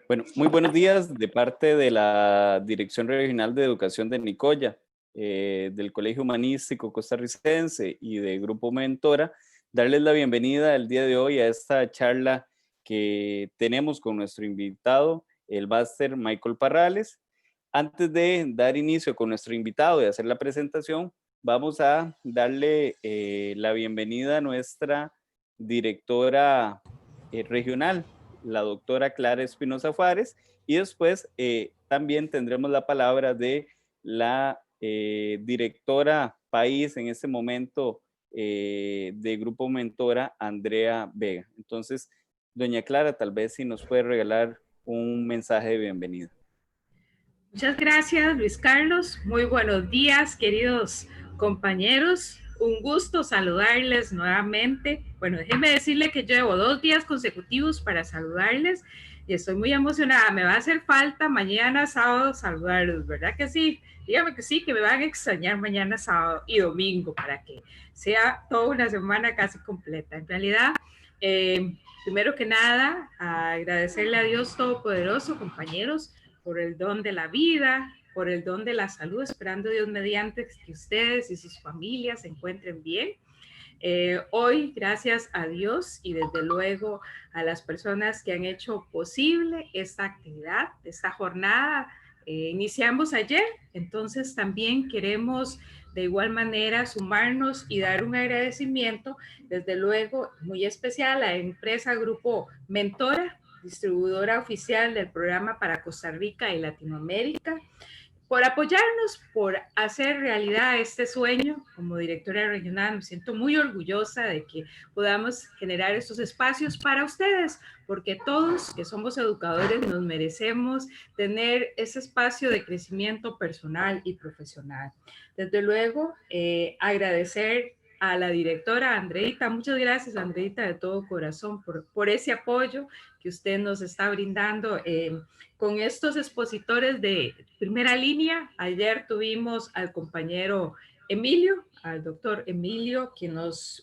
Bueno, muy buenos días de parte de la Dirección Regional de Educación de Nicoya, del Colegio Humanístico Costarricense y de Grupo Mentora. Darles la bienvenida el día de hoy a esta charla que tenemos con nuestro invitado, el máster Michael Parrales. Antes de dar inicio con nuestro invitado y hacer la presentación, vamos a darle la bienvenida a nuestra directora regional, la doctora Clara Espinosa Juárez, y después también tendremos la palabra de la directora país en este momento de Grupo Mentora, Andrea Vega. Entonces, doña Clara, tal vez si nos puede regalar un mensaje de bienvenida. Muchas gracias, Luis Carlos. Muy buenos días, queridos compañeros. Un gusto saludarles nuevamente. Bueno, déjenme decirle que llevo 2 días consecutivos para saludarles y estoy muy emocionada. Me va a hacer falta mañana sábado saludarlos, ¿verdad que sí? Dígame que sí, que me van a extrañar mañana sábado y domingo para que sea toda una semana casi completa. En realidad, primero que nada, agradecerle a Dios Todopoderoso, compañeros, por el don de la vida, por el don de la salud, esperando Dios mediante que ustedes y sus familias se encuentren bien. Hoy, gracias a Dios y desde luego a las personas que han hecho posible esta actividad, esta jornada, iniciamos ayer, entonces también queremos de igual manera sumarnos y dar un agradecimiento, desde luego muy especial a la empresa Grupo Mentora, distribuidora oficial del programa para Costa Rica y Latinoamérica, por apoyarnos, por hacer realidad este sueño. Como directora regional me siento muy orgullosa de que podamos generar estos espacios para ustedes, porque todos que somos educadores nos merecemos tener ese espacio de crecimiento personal y profesional. Desde luego, agradecer a la directora Andreita. Muchas gracias, Andreita, de todo corazón por ese apoyo que usted nos está brindando con estos expositores de primera línea. Ayer tuvimos al compañero Emilio, al doctor Emilio,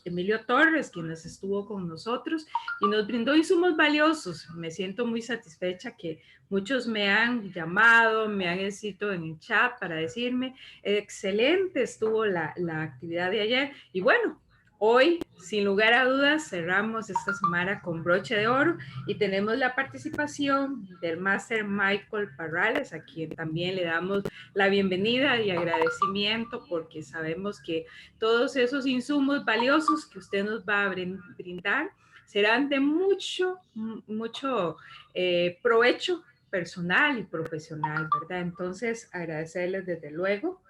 Emilio Torres, quien nos estuvo con nosotros y nos brindó insumos valiosos. Me siento muy satisfecha que muchos me han llamado, me han escrito en el chat para decirme, excelente estuvo la actividad de ayer. Y bueno, hoy, sin lugar a dudas, cerramos esta semana con broche de oro y tenemos la participación del máster Michael Parrales, a quien también le damos la bienvenida y agradecimiento porque sabemos que todos esos insumos valiosos que usted nos va a brindar serán de mucho provecho personal y profesional, ¿verdad? Entonces, agradecerles desde luego.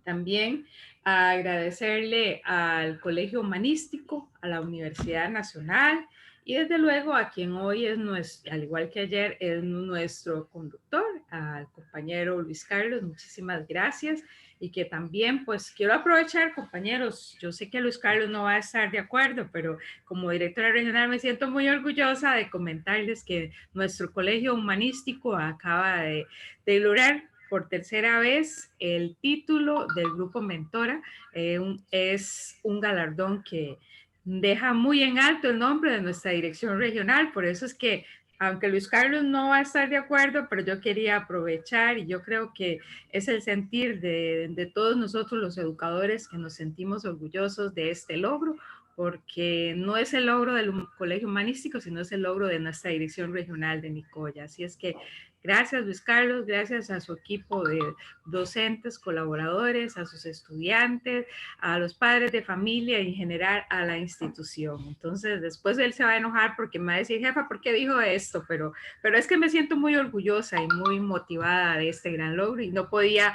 También agradecerle al Colegio Humanístico, a la Universidad Nacional y desde luego a quien hoy es nuestro, al igual que ayer, es nuestro conductor, al compañero Luis Carlos. Muchísimas gracias y que también pues quiero aprovechar, compañeros, yo sé que Luis Carlos no va a estar de acuerdo, pero como directora regional me siento muy orgullosa de comentarles que nuestro Colegio Humanístico acaba de lograr por tercera vez el título del Grupo Mentora. Es un galardón que deja muy en alto el nombre de nuestra dirección regional, por eso es que aunque Luis Carlos no va a estar de acuerdo, pero yo quería aprovechar y yo creo que es el sentir de todos nosotros los educadores que nos sentimos orgullosos de este logro, porque no es el logro del Colegio Humanístico, sino es el logro de nuestra dirección regional de Nicoya. Así es que gracias, Luis Carlos, gracias a su equipo de docentes, colaboradores, a sus estudiantes, a los padres de familia y en general a la institución. Entonces, después él se va a enojar porque me va a decir, jefa, ¿por qué dijo esto? Pero es que me siento muy orgullosa y muy motivada de este gran logro y no podía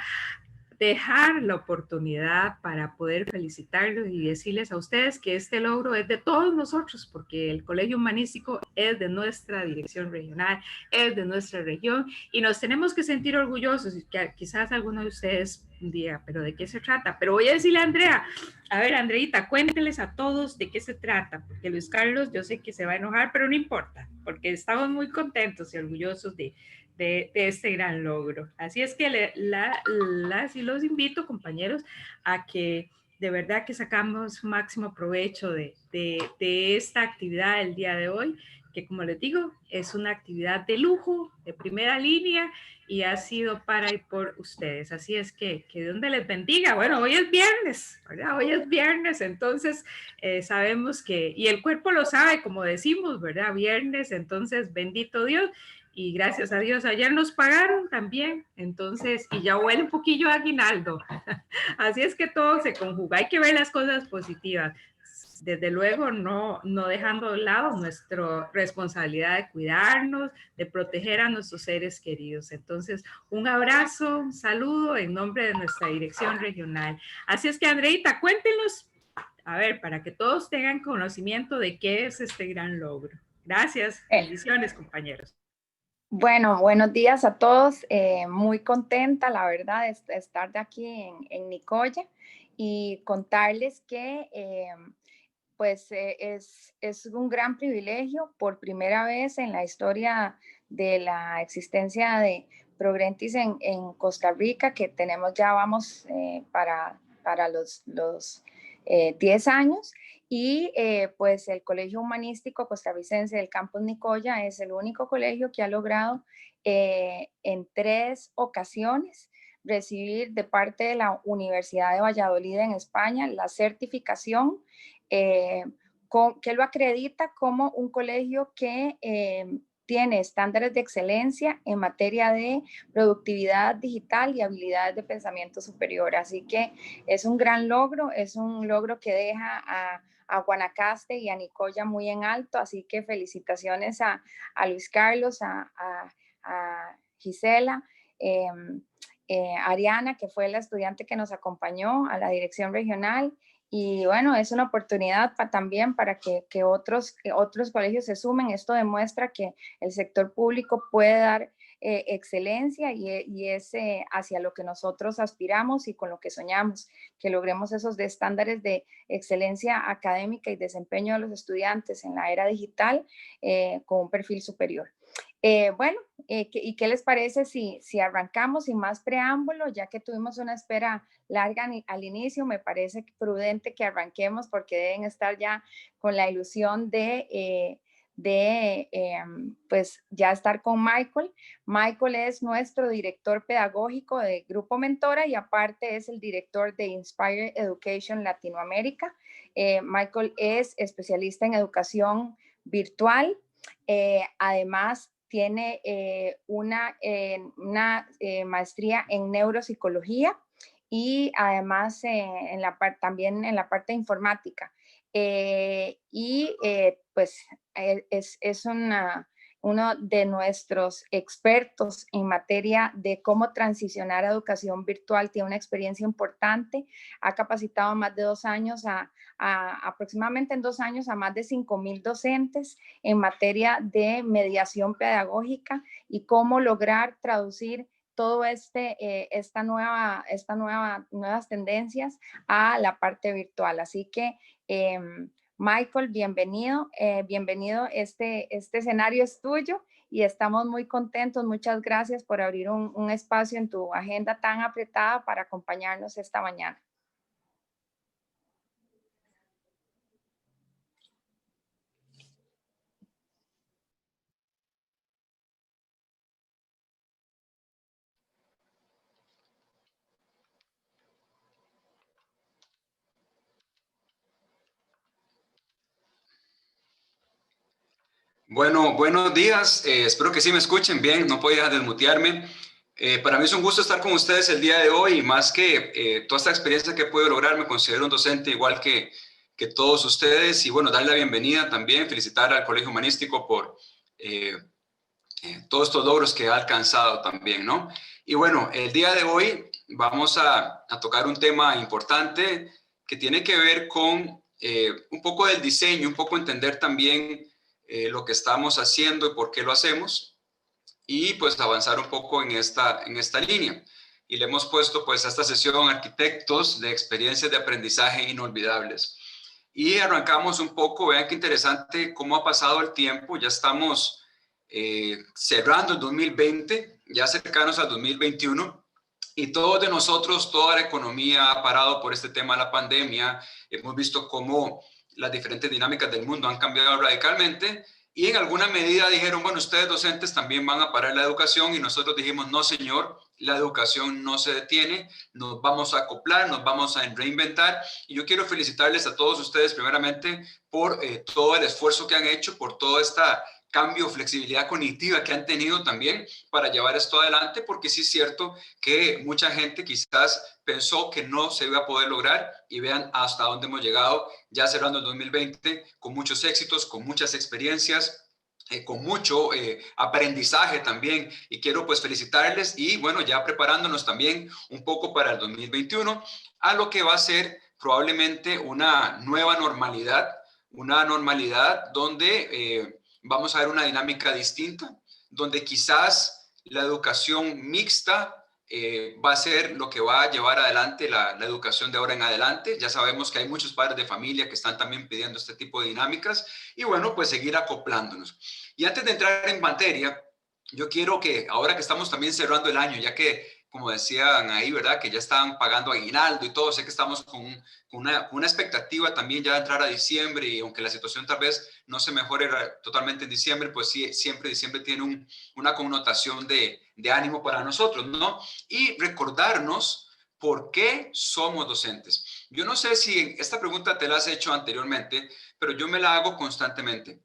dejar la oportunidad para poder felicitarlos y decirles a ustedes que este logro es de todos nosotros, porque el Colegio Humanístico es de nuestra dirección regional, es de nuestra región y nos tenemos que sentir orgullosos. Y que quizás alguno de ustedes diga, ¿pero de qué se trata? Pero voy a decirle a Andrea, a ver, Andreita, cuéntenles a todos de qué se trata, porque Luis Carlos yo sé que se va a enojar, pero no importa, porque estamos muy contentos y orgullosos de este gran logro. Así es que y los invito, compañeros, a que de verdad que sacamos máximo provecho de esta actividad el día de hoy, que como les digo, es una actividad de lujo, de primera línea, y ha sido para y por ustedes. Así es que Dios me les bendiga. Bueno, hoy es viernes, ¿verdad? Hoy es viernes, entonces sabemos que, y el cuerpo lo sabe, como decimos, ¿verdad? Viernes, entonces bendito Dios. Y gracias a Dios, ayer nos pagaron también, entonces, y ya huele un poquillo a aguinaldo. Así es que todo se conjuga, hay que ver las cosas positivas. Desde luego, no dejando de lado nuestra responsabilidad de cuidarnos, de proteger a nuestros seres queridos. Entonces, un abrazo, un saludo en nombre de nuestra dirección regional. Así es que, Andreita, cuéntenos, a ver, para que todos tengan conocimiento de qué es este gran logro. Gracias, bendiciones, compañeros. Bueno, buenos días a todos. Muy contenta, la verdad, de estar de aquí en Nicoya y contarles que es un gran privilegio por primera vez en la historia de la existencia de Progrentis en Costa Rica, que tenemos ya, vamos para los 10 años. Y pues el Colegio Humanístico Costarricense del Campus Nicoya es el único colegio que ha logrado en 3 ocasiones recibir de parte de la Universidad de Valladolid en España la certificación que lo acredita como un colegio que tiene estándares de excelencia en materia de productividad digital y habilidades de pensamiento superior. Así que es un gran logro, es un logro que deja a Guanacaste y a Nicoya muy en alto, así que felicitaciones a Luis Carlos, a Gisela, Ariana, que fue la estudiante que nos acompañó, a la dirección regional. Y bueno, es una oportunidad también para que otros colegios se sumen. Esto demuestra que el sector público puede dar excelencia y es hacia lo que nosotros aspiramos y con lo que soñamos, que logremos esos estándares de excelencia académica y desempeño de los estudiantes en la era digital con un perfil superior. ¿Y qué les parece si arrancamos sin más preámbulo? Ya que tuvimos una espera larga al inicio, me parece prudente que arranquemos porque deben estar ya con la ilusión pues ya estar con Michael. Michael es nuestro director pedagógico de Grupo Mentora y aparte es el director de Inspire Education Latinoamérica. Michael es especialista en educación virtual. Además, tiene una maestría en neuropsicología y además también en la parte informática. Pues es uno de nuestros expertos en materia de cómo transicionar a educación virtual, tiene una experiencia importante, ha capacitado más de 2 años aproximadamente en 2 años a más de 5,000 docentes en materia de mediación pedagógica y cómo lograr traducir todo estas nuevas tendencias a la parte virtual. Así que Michael, bienvenido, este escenario es tuyo y estamos muy contentos. Muchas gracias por abrir un espacio en tu agenda tan apretada para acompañarnos esta mañana. Bueno, buenos días. Espero que sí me escuchen bien. No podía desmutearme. Para mí es un gusto estar con ustedes el día de hoy y más que toda esta experiencia que he podido lograr, me considero un docente igual que todos ustedes y bueno, darle la bienvenida también, felicitar al Colegio Humanístico por todos estos logros que ha alcanzado también, ¿no? Y bueno, el día de hoy vamos a tocar un tema importante que tiene que ver con un poco del diseño, un poco entender también lo que estamos haciendo y por qué lo hacemos y pues avanzar un poco en esta línea. Y le hemos puesto pues a esta sesión arquitectos de experiencias de aprendizaje inolvidables. Y arrancamos un poco, vean qué interesante cómo ha pasado el tiempo, ya estamos cerrando el 2020, ya cercanos al 2021 y todos de nosotros, toda la economía ha parado por este tema de la pandemia, hemos visto cómo las diferentes dinámicas del mundo han cambiado radicalmente Y en alguna medida dijeron, bueno, ustedes docentes también van a parar la educación, y nosotros dijimos, no señor, la educación no se detiene, nos vamos a acoplar, nos vamos a reinventar. Y yo quiero felicitarles a todos ustedes primeramente por todo el esfuerzo que han hecho, por todo este cambio, flexibilidad cognitiva que han tenido también para llevar esto adelante, porque sí es cierto que mucha gente quizás pensó que no se iba a poder lograr, y vean hasta dónde hemos llegado ya cerrando el 2020 con muchos éxitos, con muchas experiencias, con mucho aprendizaje también, y quiero pues felicitarles, y bueno, ya preparándonos también un poco para el 2021 a lo que va a ser probablemente una nueva normalidad, una normalidad donde vamos a ver una dinámica distinta, donde quizás la educación mixta va a ser lo que va a llevar adelante la educación de ahora en adelante. Ya sabemos que hay muchos padres de familia que están también pidiendo este tipo de dinámicas, y bueno, pues seguir acoplándonos. Y antes de entrar en materia, yo quiero que ahora que estamos también cerrando el año, ya que como decían ahí, ¿verdad? Que ya estaban pagando aguinaldo y todo, sé que estamos con una expectativa también ya de entrar a diciembre, y aunque la situación tal vez no se mejore totalmente en diciembre, pues sí, siempre diciembre tiene una connotación de ánimo para nosotros, ¿no? Y recordarnos por qué somos docentes. Yo no sé si esta pregunta te la has hecho anteriormente, pero yo me la hago constantemente.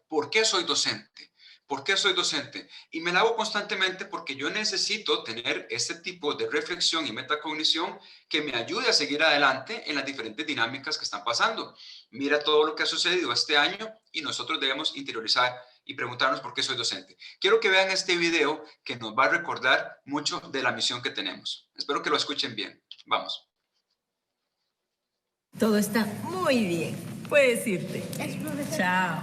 ¿Por qué soy docente? ¿Por qué soy docente? Y me la hago constantemente porque yo necesito tener este tipo de reflexión y metacognición que me ayude a seguir adelante en las diferentes dinámicas que están pasando. Mira todo lo que ha sucedido este año, y nosotros debemos interiorizar y preguntarnos por qué soy docente. Quiero que vean este video que nos va a recordar mucho de la misión que tenemos. Espero que lo escuchen bien. Vamos. Todo está muy bien. Puedes irte. Chao.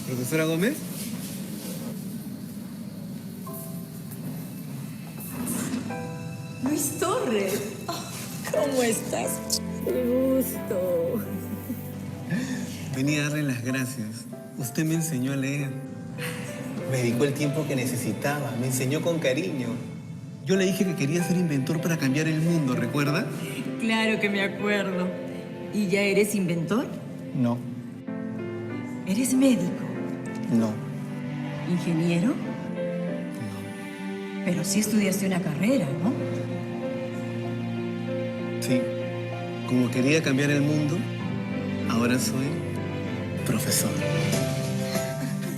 ¿Profesora Gómez? Luis Torres. Oh, ¿cómo estás? Qué gusto. Venía a darle las gracias. Usted me enseñó a leer. Me dedicó el tiempo que necesitaba. Me enseñó con cariño. Yo le dije que quería ser inventor para cambiar el mundo, ¿recuerda? Claro que me acuerdo. ¿Y ya eres inventor? No. ¿Eres médico? No. ¿Ingeniero? No. Pero sí estudiaste una carrera, ¿no? Sí. Como quería cambiar el mundo, ahora soy profesor.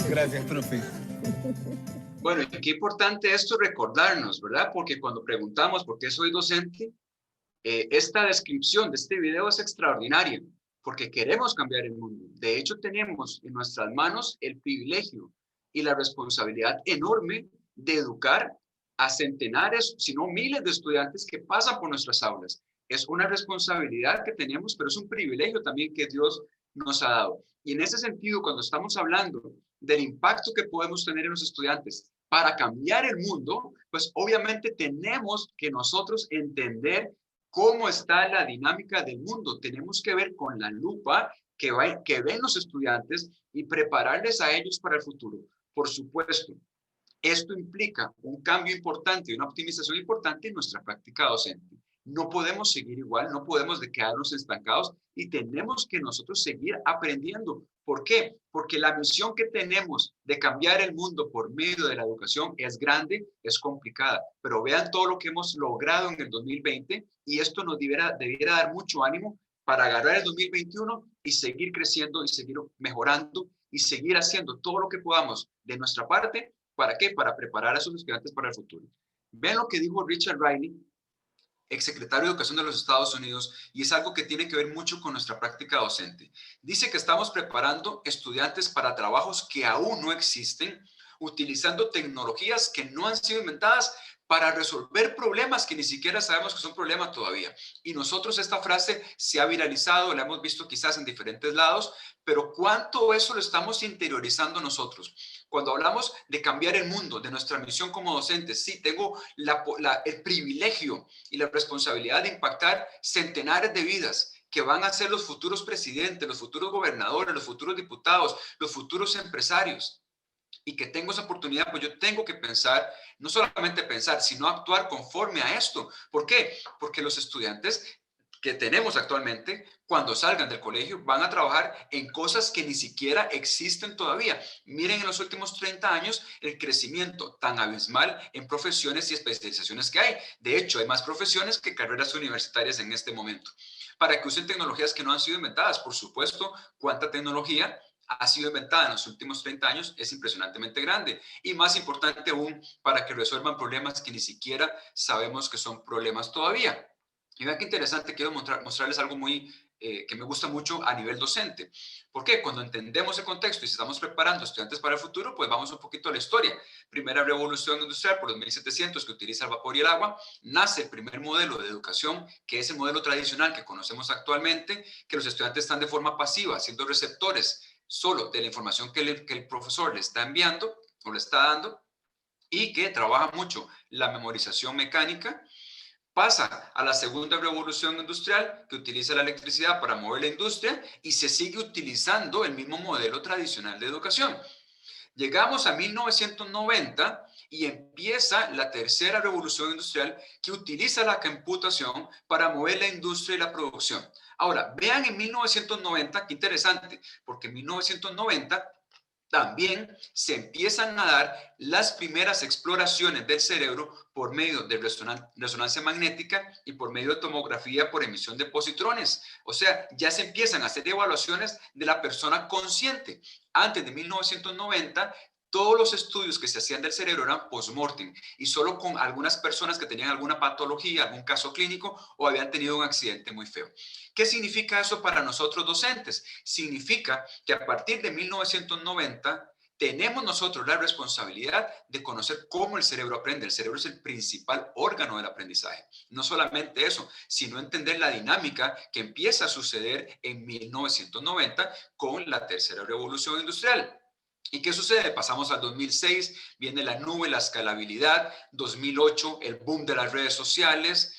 Gracias, profe. Bueno, y qué importante esto recordarnos, ¿verdad? Porque cuando preguntamos por qué soy docente, esta descripción de este video es extraordinaria, porque queremos cambiar el mundo. De hecho, tenemos en nuestras manos el privilegio y la responsabilidad enorme de educar a centenares, si no miles de estudiantes que pasan por nuestras aulas. Es una responsabilidad que tenemos, pero es un privilegio también que Dios nos ha dado. Y en ese sentido, cuando estamos hablando del impacto que podemos tener en los estudiantes para cambiar el mundo, pues obviamente tenemos que nosotros entender cómo está la dinámica del mundo. Tenemos que ver con la lupa que ven los estudiantes y prepararles a ellos para el futuro. Por supuesto, esto implica un cambio importante y una optimización importante en nuestra práctica docente. No podemos seguir igual, no podemos quedarnos estancados, y tenemos que nosotros seguir aprendiendo. ¿Por qué? Porque la misión que tenemos de cambiar el mundo por medio de la educación es grande, es complicada, pero vean todo lo que hemos logrado en el 2020, y esto nos debiera dar mucho ánimo para agarrar el 2021 y seguir creciendo y seguir mejorando y seguir haciendo todo lo que podamos de nuestra parte. ¿Para qué? Para preparar a esos estudiantes para el futuro. Vean lo que dijo Richard Riley, exsecretario de Educación de los Estados Unidos, y es algo que tiene que ver mucho con nuestra práctica docente. Dice que estamos preparando estudiantes para trabajos que aún no existen, utilizando tecnologías que no han sido inventadas para resolver problemas que ni siquiera sabemos que son problemas todavía. Y nosotros, esta frase se ha viralizado, la hemos visto quizás en diferentes lados, pero ¿cuánto eso lo estamos interiorizando nosotros? Cuando hablamos de cambiar el mundo, de nuestra misión como docentes, sí, tengo el privilegio y la responsabilidad de impactar centenares de vidas que van a ser los futuros presidentes, los futuros gobernadores, los futuros diputados, los futuros empresarios. Y que tengo esa oportunidad, pues yo tengo que pensar, no solamente pensar, sino actuar conforme a esto. ¿Por qué? Porque los estudiantes que tenemos actualmente, cuando salgan del colegio, van a trabajar en cosas que ni siquiera existen todavía. Miren en los últimos 30 años el crecimiento tan abismal en profesiones y especializaciones que hay. De hecho, hay más profesiones que carreras universitarias en este momento. Para que usen tecnologías que no han sido inventadas, por supuesto, cuánta tecnología ha sido inventada en los últimos 30 años es impresionantemente grande. Y más importante aún, para que resuelvan problemas que ni siquiera sabemos que son problemas todavía. Y vean qué interesante, quiero mostrarles algo que me gusta mucho a nivel docente. ¿Por qué? Cuando entendemos el contexto y estamos preparando estudiantes para el futuro, pues vamos un poquito a la historia. Primera revolución industrial por los 1700 que utiliza el vapor y el agua, nace el primer modelo de educación, que es el modelo tradicional que conocemos actualmente, que los estudiantes están de forma pasiva, siendo receptores solo de la información que el profesor le está enviando o le está dando, y que trabaja mucho la memorización mecánica. Pasa a la segunda revolución industrial, que utiliza la electricidad para mover la industria, y se sigue utilizando el mismo modelo tradicional de educación. Llegamos a 1990 y empieza la tercera revolución industrial, que utiliza la computación para mover la industria y la producción. Ahora, vean en 1990, qué interesante, porque en 1990 también se empiezan a dar las primeras exploraciones del cerebro por medio de resonancia magnética y por medio de tomografía por emisión de positrones. O sea, ya se empiezan a hacer evaluaciones de la persona consciente. Antes de 1990, todos los estudios que se hacían del cerebro eran post-mortem y solo con algunas personas que tenían alguna patología, algún caso clínico o habían tenido un accidente muy feo. ¿Qué significa eso para nosotros docentes? Significa que a partir de 1990 tenemos nosotros la responsabilidad de conocer cómo el cerebro aprende. El cerebro es el principal órgano del aprendizaje. No solamente eso, sino entender la dinámica que empieza a suceder en 1990 con la tercera revolución industrial. ¿Y qué sucede? Pasamos al 2006, viene la nube, la escalabilidad, 2008 el boom de las redes sociales,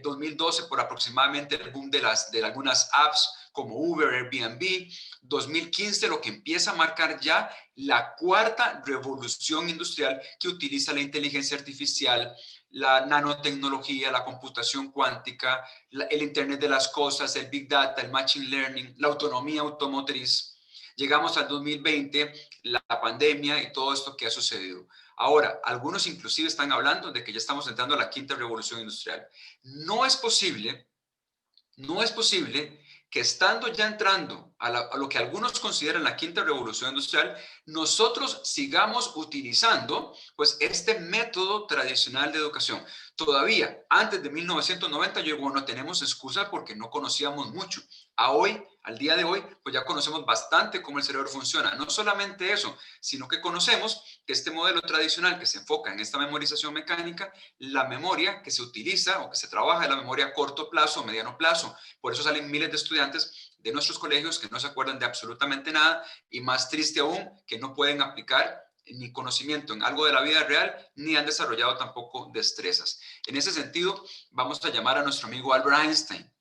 2012 por aproximadamente el boom de algunas apps como Uber, Airbnb, 2015 lo que empieza a marcar ya la cuarta revolución industrial, que utiliza la inteligencia artificial, la nanotecnología, la computación cuántica, el Internet de las cosas, el Big Data, el Machine Learning, la autonomía automotriz. Llegamos al 2020, la pandemia y todo esto que ha sucedido. Ahora, algunos inclusive están hablando de que ya estamos entrando a la quinta revolución industrial. No es posible que estando ya entrando a lo que algunos consideran la quinta revolución industrial, nosotros sigamos utilizando pues este método tradicional de educación. Todavía, antes de 1990, no tenemos excusa porque no conocíamos mucho. Al día de hoy, pues ya conocemos bastante cómo el cerebro funciona. No solamente eso, sino que conocemos que este modelo tradicional que se enfoca en esta memorización mecánica, la memoria que se utiliza o que se trabaja es la memoria a corto plazo o mediano plazo. Por eso salen miles de estudiantes de nuestros colegios que no se acuerdan de absolutamente nada, y más triste aún, que no pueden aplicar ni conocimiento en algo de la vida real, ni han desarrollado tampoco destrezas. En ese sentido, vamos a llamar a nuestro amigo Albert Einstein,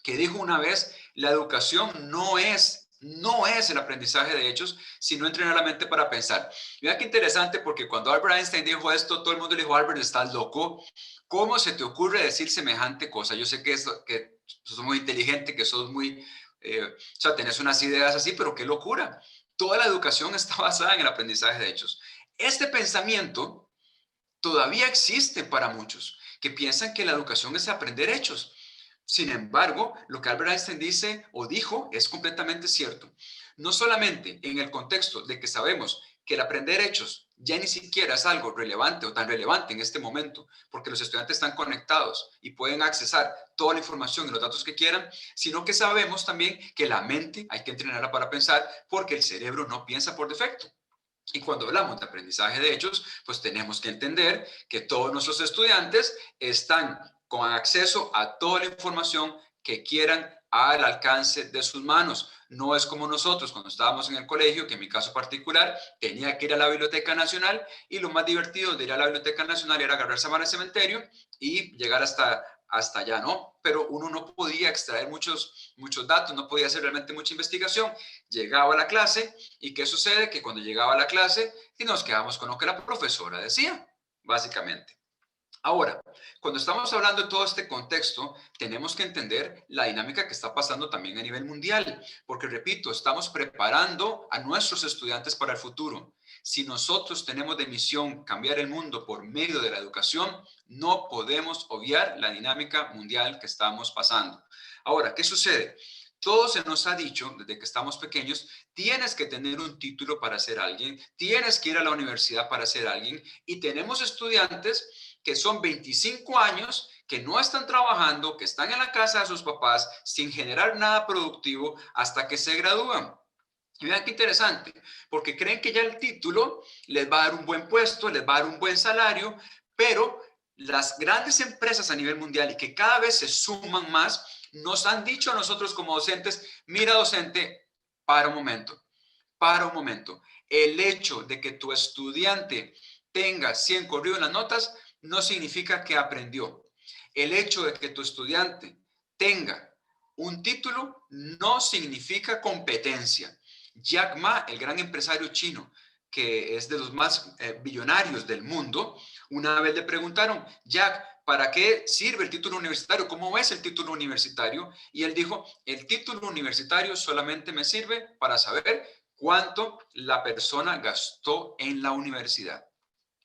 que dijo una vez: la educación no es el aprendizaje de hechos, sino entrenar la mente para pensar. Mira qué interesante, porque cuando Albert Einstein dijo esto, todo el mundo le dijo: Albert, estás loco, ¿cómo se te ocurre decir semejante cosa? Yo sé que sos muy inteligente, que sos muy, tenés unas ideas así, pero qué locura. Toda la educación está basada en el aprendizaje de hechos. Este pensamiento todavía existe para muchos, que piensan que la educación es aprender hechos. Sin embargo, lo que Albert Einstein dice o dijo es completamente cierto. No solamente en el contexto de que sabemos que el aprender hechos ya ni siquiera es algo relevante o tan relevante en este momento, porque los estudiantes están conectados y pueden accesar toda la información y los datos que quieran, sino que sabemos también que la mente hay que entrenarla para pensar, porque el cerebro no piensa por defecto. Y cuando hablamos de aprendizaje de hechos, pues tenemos que entender que todos nuestros estudiantes están con acceso a toda la información que quieran al alcance de sus manos. No es como nosotros cuando estábamos en el colegio, que en mi caso particular tenía que ir a la Biblioteca Nacional, y lo más divertido de ir a la Biblioteca Nacional era agarrarse para el cementerio y llegar hasta allá, ¿no? Pero uno no podía extraer muchos datos, no podía hacer realmente mucha investigación. Llegaba a la clase, y ¿qué sucede? Que cuando llegaba a la clase y nos quedamos con lo que la profesora decía, básicamente. Ahora, cuando estamos hablando de todo este contexto, tenemos que entender la dinámica que está pasando también a nivel mundial, porque repito, estamos preparando a nuestros estudiantes para el futuro. Si nosotros tenemos de misión cambiar el mundo por medio de la educación, no podemos obviar la dinámica mundial que estamos pasando. Ahora, ¿qué sucede? Todo se nos ha dicho desde que estamos pequeños, tienes que tener un título para ser alguien, tienes que ir a la universidad para ser alguien, y tenemos estudiantes que son 25 años, que no están trabajando, que están en la casa de sus papás sin generar nada productivo hasta que se gradúan. Y vean qué interesante, porque creen que ya el título les va a dar un buen puesto, les va a dar un buen salario, pero las grandes empresas a nivel mundial y que cada vez se suman más, nos han dicho a nosotros como docentes, mira docente, para un momento. El hecho de que tu estudiante tenga 100 corrido en las notas no significa que aprendió. El hecho de que tu estudiante tenga un título no significa competencia. Jack Ma, el gran empresario chino, que es de los más billonarios del mundo, una vez le preguntaron, Jack, ¿para qué sirve el título universitario? ¿Cómo ves el título universitario? Y él dijo, el título universitario solamente me sirve para saber cuánto la persona gastó en la universidad.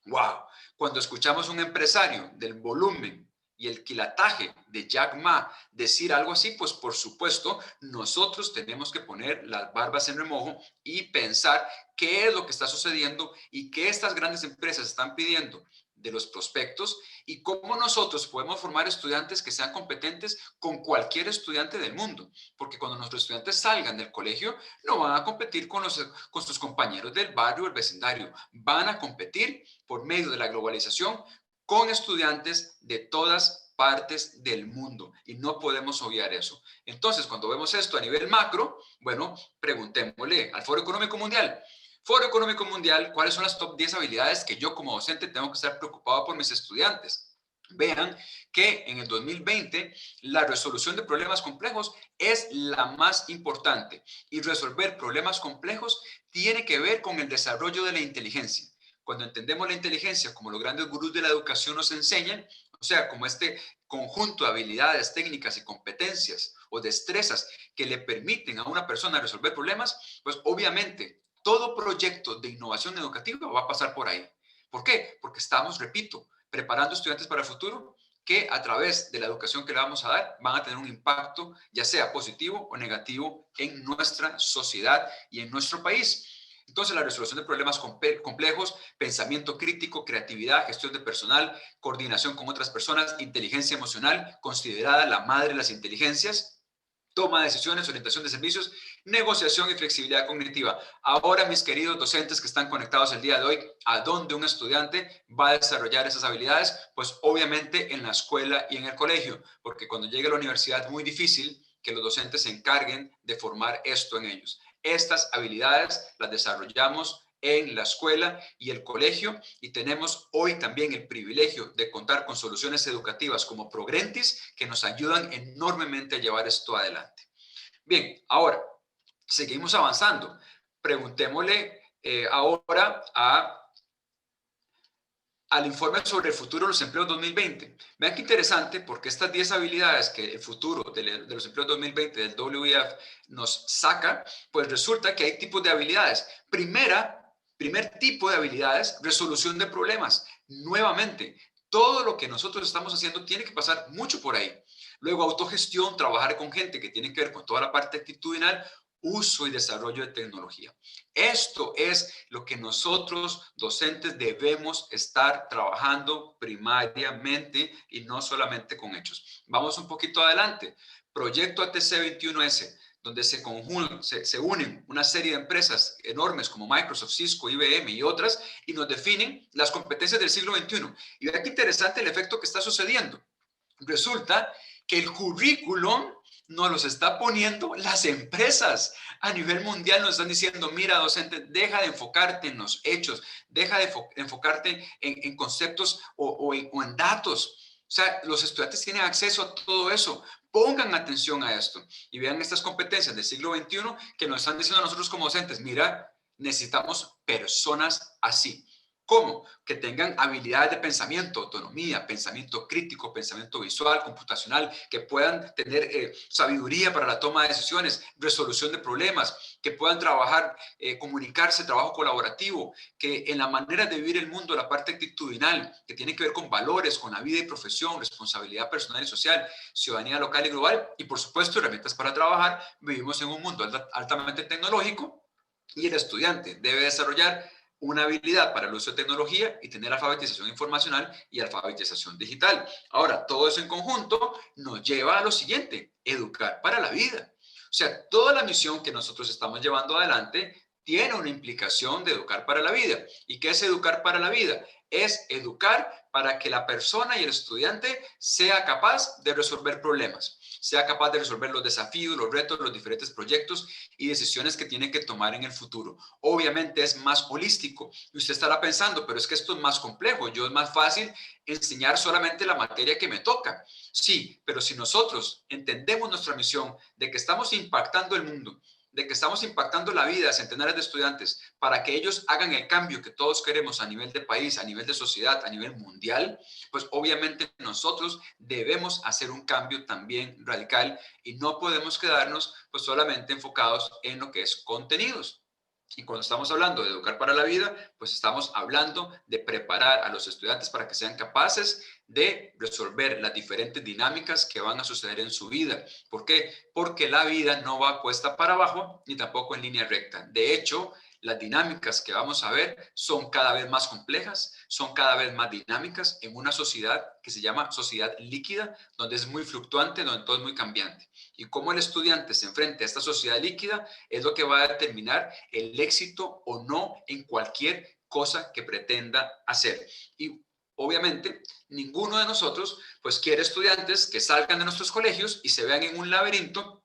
¡Wow! Cuando escuchamos a un empresario del volumen y el quilataje de Jack Ma decir algo así, pues por supuesto nosotros tenemos que poner las barbas en remojo y pensar qué es lo que está sucediendo y qué estas grandes empresas están pidiendo de los prospectos y cómo nosotros podemos formar estudiantes que sean competentes con cualquier estudiante del mundo. Porque cuando nuestros estudiantes salgan del colegio, no van a competir con sus compañeros del barrio o el vecindario. Van a competir por medio de la globalización con estudiantes de todas partes del mundo y no podemos obviar eso. Entonces, cuando vemos esto a nivel macro, bueno, preguntémosle al Foro Económico Mundial. Foro Económico Mundial, ¿cuáles son las top 10 habilidades que yo como docente tengo que estar preocupado por mis estudiantes? Vean que en el 2020 la resolución de problemas complejos es la más importante y resolver problemas complejos tiene que ver con el desarrollo de la inteligencia. Cuando entendemos la inteligencia como los grandes gurús de la educación nos enseñan, o sea, como este conjunto de habilidades, técnicas y competencias o destrezas que le permiten a una persona resolver problemas, pues obviamente todo proyecto de innovación educativa va a pasar por ahí. ¿Por qué? Porque estamos, repito, preparando estudiantes para el futuro que a través de la educación que le vamos a dar van a tener un impacto ya sea positivo o negativo en nuestra sociedad y en nuestro país. Entonces, la resolución de problemas complejos, pensamiento crítico, creatividad, gestión de personal, coordinación con otras personas, inteligencia emocional, considerada la madre de las inteligencias, toma de decisiones, orientación de servicios, negociación y flexibilidad cognitiva. Ahora, mis queridos docentes que están conectados el día de hoy, ¿a dónde un estudiante va a desarrollar esas habilidades? Pues obviamente en la escuela y en el colegio, porque cuando llegue a la universidad es muy difícil que los docentes se encarguen de formar esto en ellos. Estas habilidades las desarrollamos en la escuela y el colegio y tenemos hoy también el privilegio de contar con soluciones educativas como Progrentis que nos ayudan enormemente a llevar esto adelante. Bien, ahora seguimos avanzando. Preguntémosle ahora al informe sobre el futuro de los empleos 2020. Vean qué interesante, porque estas 10 habilidades que el futuro de los empleos 2020 del WEF nos saca, pues resulta que hay tipos de habilidades. Primer tipo de habilidades, resolución de problemas. Nuevamente, todo lo que nosotros estamos haciendo tiene que pasar mucho por ahí. Luego, autogestión, trabajar con gente que tiene que ver con toda la parte actitudinal, uso y desarrollo de tecnología. Esto es lo que nosotros, docentes, debemos estar trabajando primariamente y no solamente con hechos. Vamos un poquito adelante. Proyecto ATC 21S, donde se unen una serie de empresas enormes como Microsoft, Cisco, IBM y otras, y nos definen las competencias del siglo XXI. Y vean qué interesante el efecto que está sucediendo. Resulta que el currículum nos los está poniendo las empresas a nivel mundial. Nos están diciendo, mira, docente, deja de enfocarte en los hechos, deja de enfocarte en conceptos o en datos. O sea, los estudiantes tienen acceso a todo eso. Pongan atención a esto y vean estas competencias del siglo XXI que nos están diciendo a nosotros como docentes, mira, necesitamos personas así, ¿Cómo? Que tengan habilidades de pensamiento, autonomía, pensamiento crítico, pensamiento visual, computacional, que puedan tener sabiduría para la toma de decisiones, resolución de problemas, que puedan trabajar, comunicarse, trabajo colaborativo, que en la manera de vivir el mundo, la parte actitudinal, que tiene que ver con valores, con la vida y profesión, responsabilidad personal y social, ciudadanía local y global, y por supuesto herramientas para trabajar. Vivimos en un mundo altamente tecnológico y el estudiante debe desarrollar una habilidad para el uso de tecnología y tener alfabetización informacional y alfabetización digital. Ahora, todo eso en conjunto nos lleva a lo siguiente: educar para la vida. O sea, toda la misión que nosotros estamos llevando adelante tiene una implicación de educar para la vida. ¿Y qué es educar para la vida? Es educar para que la persona y el estudiante sea capaz de resolver problemas, sea capaz de resolver los desafíos, los retos, los diferentes proyectos y decisiones que tiene que tomar en el futuro. Obviamente es más holístico. Y usted estará pensando, pero es que esto es más complejo. Yo es más fácil enseñar solamente la materia que me toca. Sí, pero si nosotros entendemos nuestra misión de que estamos impactando el mundo, de que estamos impactando la vida de centenares de estudiantes para que ellos hagan el cambio que todos queremos a nivel de país, a nivel de sociedad, a nivel mundial, pues obviamente nosotros debemos hacer un cambio también radical y no podemos quedarnos pues solamente enfocados en lo que es contenidos. Y cuando estamos hablando de educar para la vida, pues estamos hablando de preparar a los estudiantes para que sean capaces de resolver las diferentes dinámicas que van a suceder en su vida. ¿Por qué? Porque la vida no va cuesta para abajo ni tampoco en línea recta. De hecho, las dinámicas que vamos a ver son cada vez más complejas, son cada vez más dinámicas en una sociedad que se llama sociedad líquida, donde es muy fluctuante, donde todo es muy cambiante. Y cómo el estudiante se enfrenta a esta sociedad líquida es lo que va a determinar el éxito o no en cualquier cosa que pretenda hacer. Y obviamente, ninguno de nosotros pues quiere estudiantes que salgan de nuestros colegios y se vean en un laberinto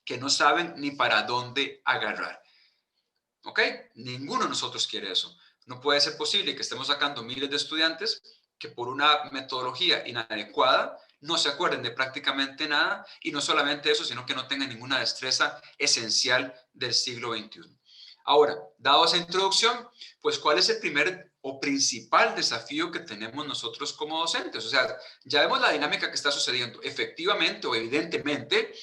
que no saben ni para dónde agarrar. ¿Ok? Ninguno de nosotros quiere eso. No puede ser posible que estemos sacando miles de estudiantes que por una metodología inadecuada no se acuerden de prácticamente nada, y no solamente eso, sino que no tengan ninguna destreza esencial del siglo XXI. Ahora, dado esa introducción, pues ¿cuál es el primer o principal desafío que tenemos nosotros como docentes? O sea, ya vemos la dinámica que está sucediendo. Efectivamente o evidentemente,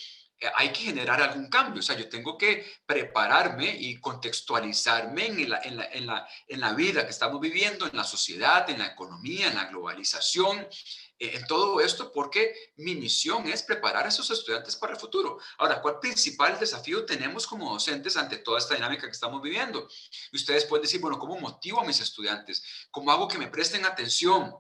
hay que generar algún cambio. O sea, yo tengo que prepararme y contextualizarme en la vida que estamos viviendo, en la sociedad, en la economía, en la globalización, en todo esto, porque mi misión es preparar a esos estudiantes para el futuro. Ahora, ¿cuál principal desafío tenemos como docentes ante toda esta dinámica que estamos viviendo? Y ustedes pueden decir, bueno, ¿cómo motivo a mis estudiantes? ¿Cómo hago que me presten atención?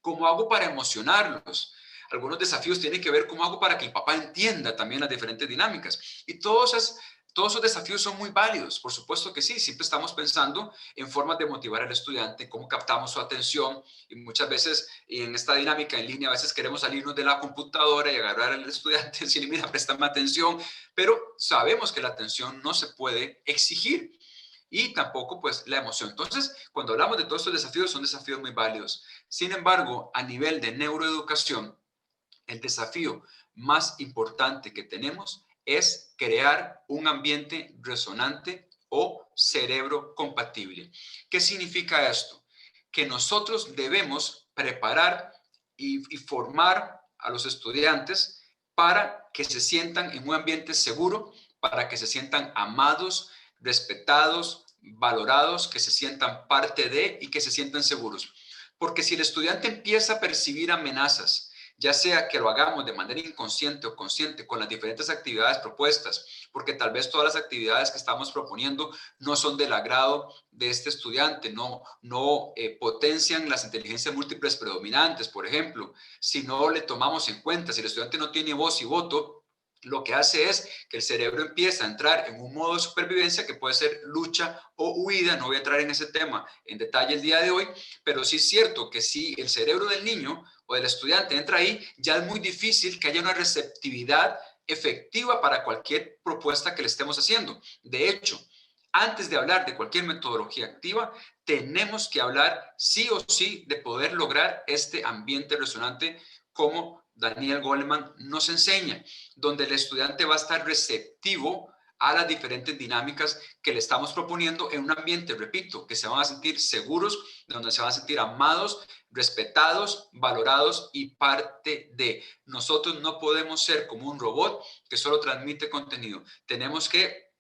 ¿Cómo hago para emocionarlos? Algunos desafíos tienen que ver cómo hago para que el papá entienda también las diferentes dinámicas. Y todos esos desafíos son muy válidos, por supuesto que sí. Siempre estamos pensando en formas de motivar al estudiante, cómo captamos su atención, y muchas veces en esta dinámica en línea a veces queremos salirnos de la computadora y agarrar al estudiante y decirle, mira, préstame atención, pero sabemos que la atención no se puede exigir. Y tampoco pues la emoción. Entonces, cuando hablamos de todos estos desafíos, son desafíos muy válidos. Sin embargo, a nivel de neuroeducación, el desafío más importante que tenemos es crear un ambiente resonante o cerebro compatible. ¿Qué significa esto? Que nosotros debemos preparar y formar a los estudiantes para que se sientan en un ambiente seguro, para que se sientan amados, respetados, valorados, que se sientan parte de y que se sientan seguros. Porque si el estudiante empieza a percibir amenazas, ya sea que lo hagamos de manera inconsciente o consciente con las diferentes actividades propuestas, porque tal vez todas las actividades que estamos proponiendo no son del agrado de este estudiante, no potencian las inteligencias múltiples predominantes, por ejemplo. Si no le tomamos en cuenta, si el estudiante no tiene voz y voto, lo que hace es que el cerebro empieza a entrar en un modo de supervivencia que puede ser lucha o huida. No voy a entrar en ese tema en detalle el día de hoy, pero sí es cierto que si el cerebro del niño o del estudiante entra ahí, ya es muy difícil que haya una receptividad efectiva para cualquier propuesta que le estemos haciendo. De hecho, antes de hablar de cualquier metodología activa, tenemos que hablar sí o sí de poder lograr este ambiente resonante como Daniel Goleman nos enseña, donde el estudiante va a estar receptivo a las diferentes dinámicas que le estamos proponiendo en un ambiente, repito, que se van a sentir seguros, donde se van a sentir amados, respetados, valorados y parte de. Nosotros no podemos ser como un robot que solo transmite contenido. Tenemos que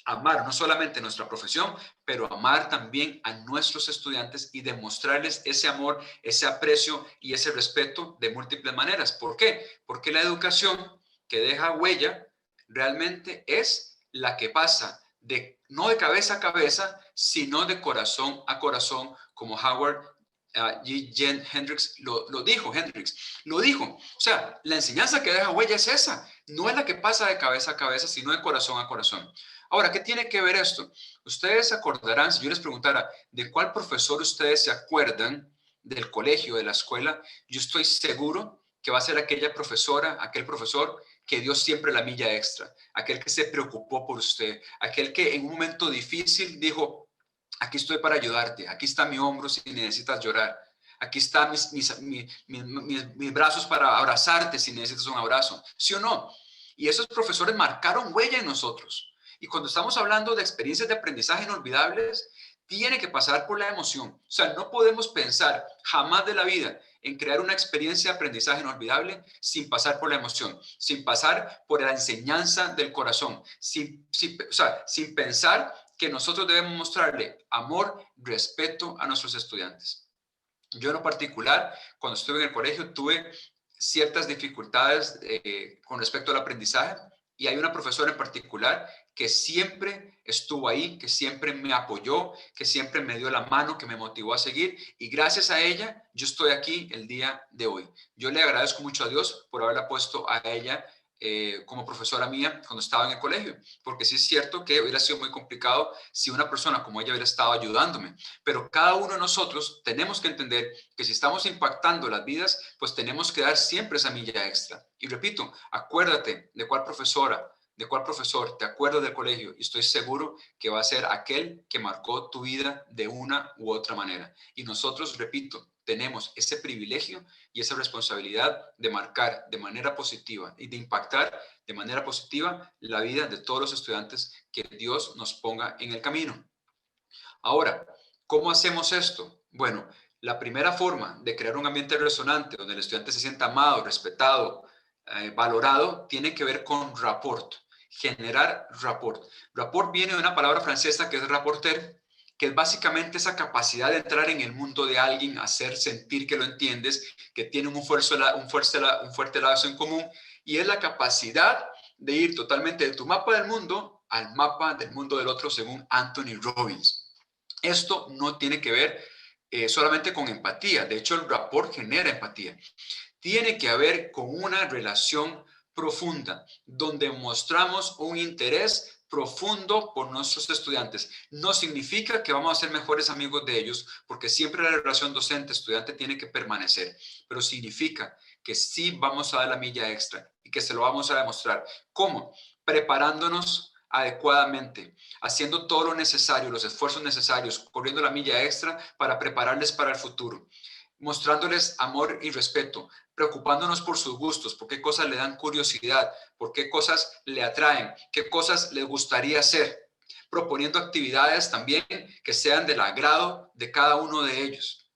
amar no solamente nuestra profesión, pero amar también a nuestros estudiantes y demostrarles ese amor, ese aprecio y ese respeto de múltiples maneras. ¿Por qué? Porque la educación que deja huella realmente es la que pasa no de cabeza a cabeza, sino de corazón a corazón, como Howard G. Hendricks lo dijo. O sea, la enseñanza que deja huella es esa, no es la que pasa de cabeza a cabeza, sino de corazón a corazón. Ahora, ¿qué tiene que ver esto? Ustedes se acordarán, si yo les preguntara de cuál profesor ustedes se acuerdan del colegio, de la escuela, yo estoy seguro que va a ser aquella profesora, aquel profesor que dio siempre la milla extra, aquel que se preocupó por usted, aquel que en un momento difícil dijo, aquí estoy para ayudarte, aquí está mi hombro si necesitas llorar, aquí están mis brazos para abrazarte si necesitas un abrazo, ¿sí o no? Y esos profesores marcaron huella en nosotros. Y cuando estamos hablando de experiencias de aprendizaje inolvidables, tiene que pasar por la emoción. O sea, no podemos pensar jamás de la vida en crear una experiencia de aprendizaje inolvidable sin pasar por la emoción, sin pasar por la enseñanza del corazón, sin pensar que nosotros debemos mostrarle amor, respeto a nuestros estudiantes. Yo en lo particular, cuando estuve en el colegio, tuve ciertas dificultades con respecto al aprendizaje y hay una profesora en particular que siempre estuvo ahí, que siempre me apoyó, que siempre me dio la mano, que me motivó a seguir y gracias a ella yo estoy aquí el día de hoy. Yo le agradezco mucho a Dios por haberla puesto a ella como profesora mía cuando estaba en el colegio, porque sí es cierto que hubiera sido muy complicado si una persona como ella hubiera estado ayudándome, pero cada uno de nosotros tenemos que entender que si estamos impactando las vidas, pues tenemos que dar siempre esa milla extra. Y repito, acuérdate de cuál profesora, de cuál profesor te acuerdas del colegio y estoy seguro que va a ser aquel que marcó tu vida de una u otra manera. Y nosotros, repito, tenemos ese privilegio y esa responsabilidad de marcar de manera positiva y de impactar de manera positiva la vida de todos los estudiantes que Dios nos ponga en el camino. Ahora, ¿cómo hacemos esto? Bueno, la primera forma de crear un ambiente resonante donde el estudiante se sienta amado, respetado, valorado, tiene que ver con rapport, generar rapport. Rapport viene de una palabra francesa que es rapporter, que es básicamente esa capacidad de entrar en el mundo de alguien, hacer sentir que lo entiendes, que tienen un fuerte lazo en común, y es la capacidad de ir totalmente de tu mapa del mundo al mapa del mundo del otro, según Anthony Robbins. Esto no tiene que ver solamente con empatía, de hecho el rapport genera empatía. Tiene que haber con una relación profunda, donde mostramos un interés profundo por nuestros estudiantes. No significa que vamos a ser mejores amigos de ellos, porque siempre la relación docente-estudiante tiene que permanecer, pero significa que sí vamos a dar la milla extra y que se lo vamos a demostrar. ¿Cómo? Preparándonos adecuadamente, haciendo todo lo necesario, los esfuerzos necesarios, corriendo la milla extra para prepararles para el futuro, mostrándoles amor y respeto, preocupándonos por sus gustos, por qué cosas le dan curiosidad, por qué cosas le atraen, qué cosas les gustaría hacer, proponiendo actividades también que sean del agrado de cada uno de ellos.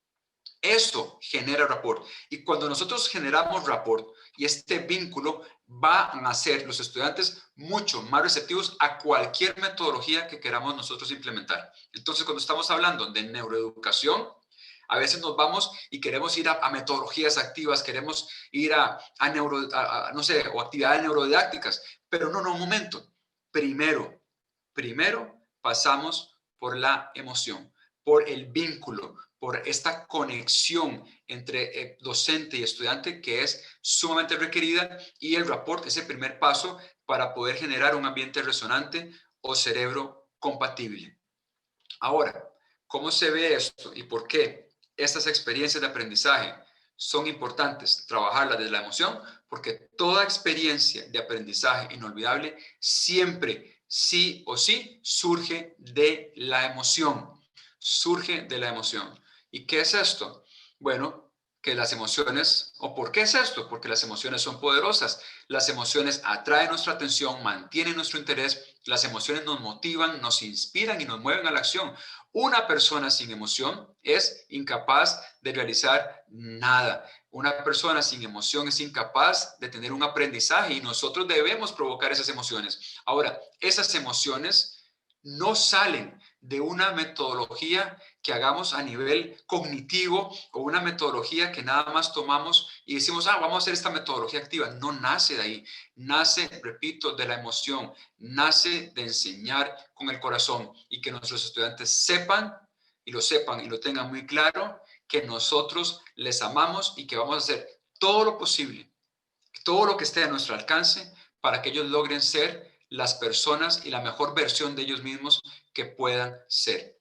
Esto genera rapport. Y cuando nosotros generamos rapport y este vínculo, van a ser los estudiantes mucho más receptivos a cualquier metodología que queramos nosotros implementar. Entonces, cuando estamos hablando de neuroeducación, a veces nos vamos y queremos ir a metodologías activas, queremos ir no sé, o actividades neurodidácticas, pero no, un momento. Primero pasamos por la emoción, por el vínculo, por esta conexión entre docente y estudiante que es sumamente requerida y el rapport es el primer paso para poder generar un ambiente resonante o cerebro compatible. Ahora, ¿cómo se ve esto y por qué estas experiencias de aprendizaje son importantes? Trabajarlas desde la emoción, porque toda experiencia de aprendizaje inolvidable siempre, sí o sí, surge de la emoción. Surge de la emoción. ¿Y qué es esto? Bueno, que las emociones, ¿o por qué es esto? Porque las emociones son poderosas. Las emociones atraen nuestra atención, mantienen nuestro interés. Las emociones nos motivan, nos inspiran y nos mueven a la acción. Una persona sin emoción es incapaz de realizar nada. Una persona sin emoción es incapaz de tener un aprendizaje y nosotros debemos provocar esas emociones. Ahora, esas emociones no salen de una metodología que hagamos a nivel cognitivo o una metodología que nada más tomamos y decimos, vamos a hacer esta metodología activa. No nace de ahí, nace, repito, de la emoción, nace de enseñar con el corazón y que nuestros estudiantes sepan y lo tengan muy claro, que nosotros les amamos y que vamos a hacer todo lo posible, todo lo que esté a nuestro alcance para que ellos logren ser las personas y la mejor versión de ellos mismos que puedan ser.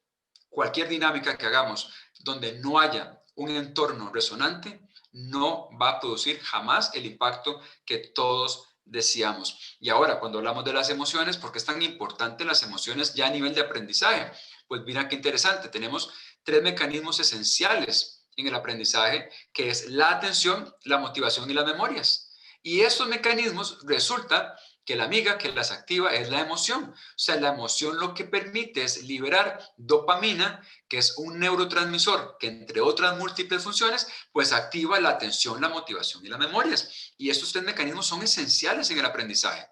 Cualquier dinámica que hagamos donde no haya un entorno resonante no va a producir jamás el impacto que todos deseamos. Y ahora, cuando hablamos de las emociones, ¿por qué es tan importante las emociones ya a nivel de aprendizaje? Pues mira qué interesante, tenemos 3 mecanismos esenciales en el aprendizaje, que es la atención, la motivación y las memorias. Y estos mecanismos resulta que la amiga que las activa es la emoción. O sea, la emoción lo que permite es liberar dopamina, que es un neurotransmisor que entre otras múltiples funciones, pues activa la atención, la motivación y las memorias. Y estos 3 mecanismos son esenciales en el aprendizaje.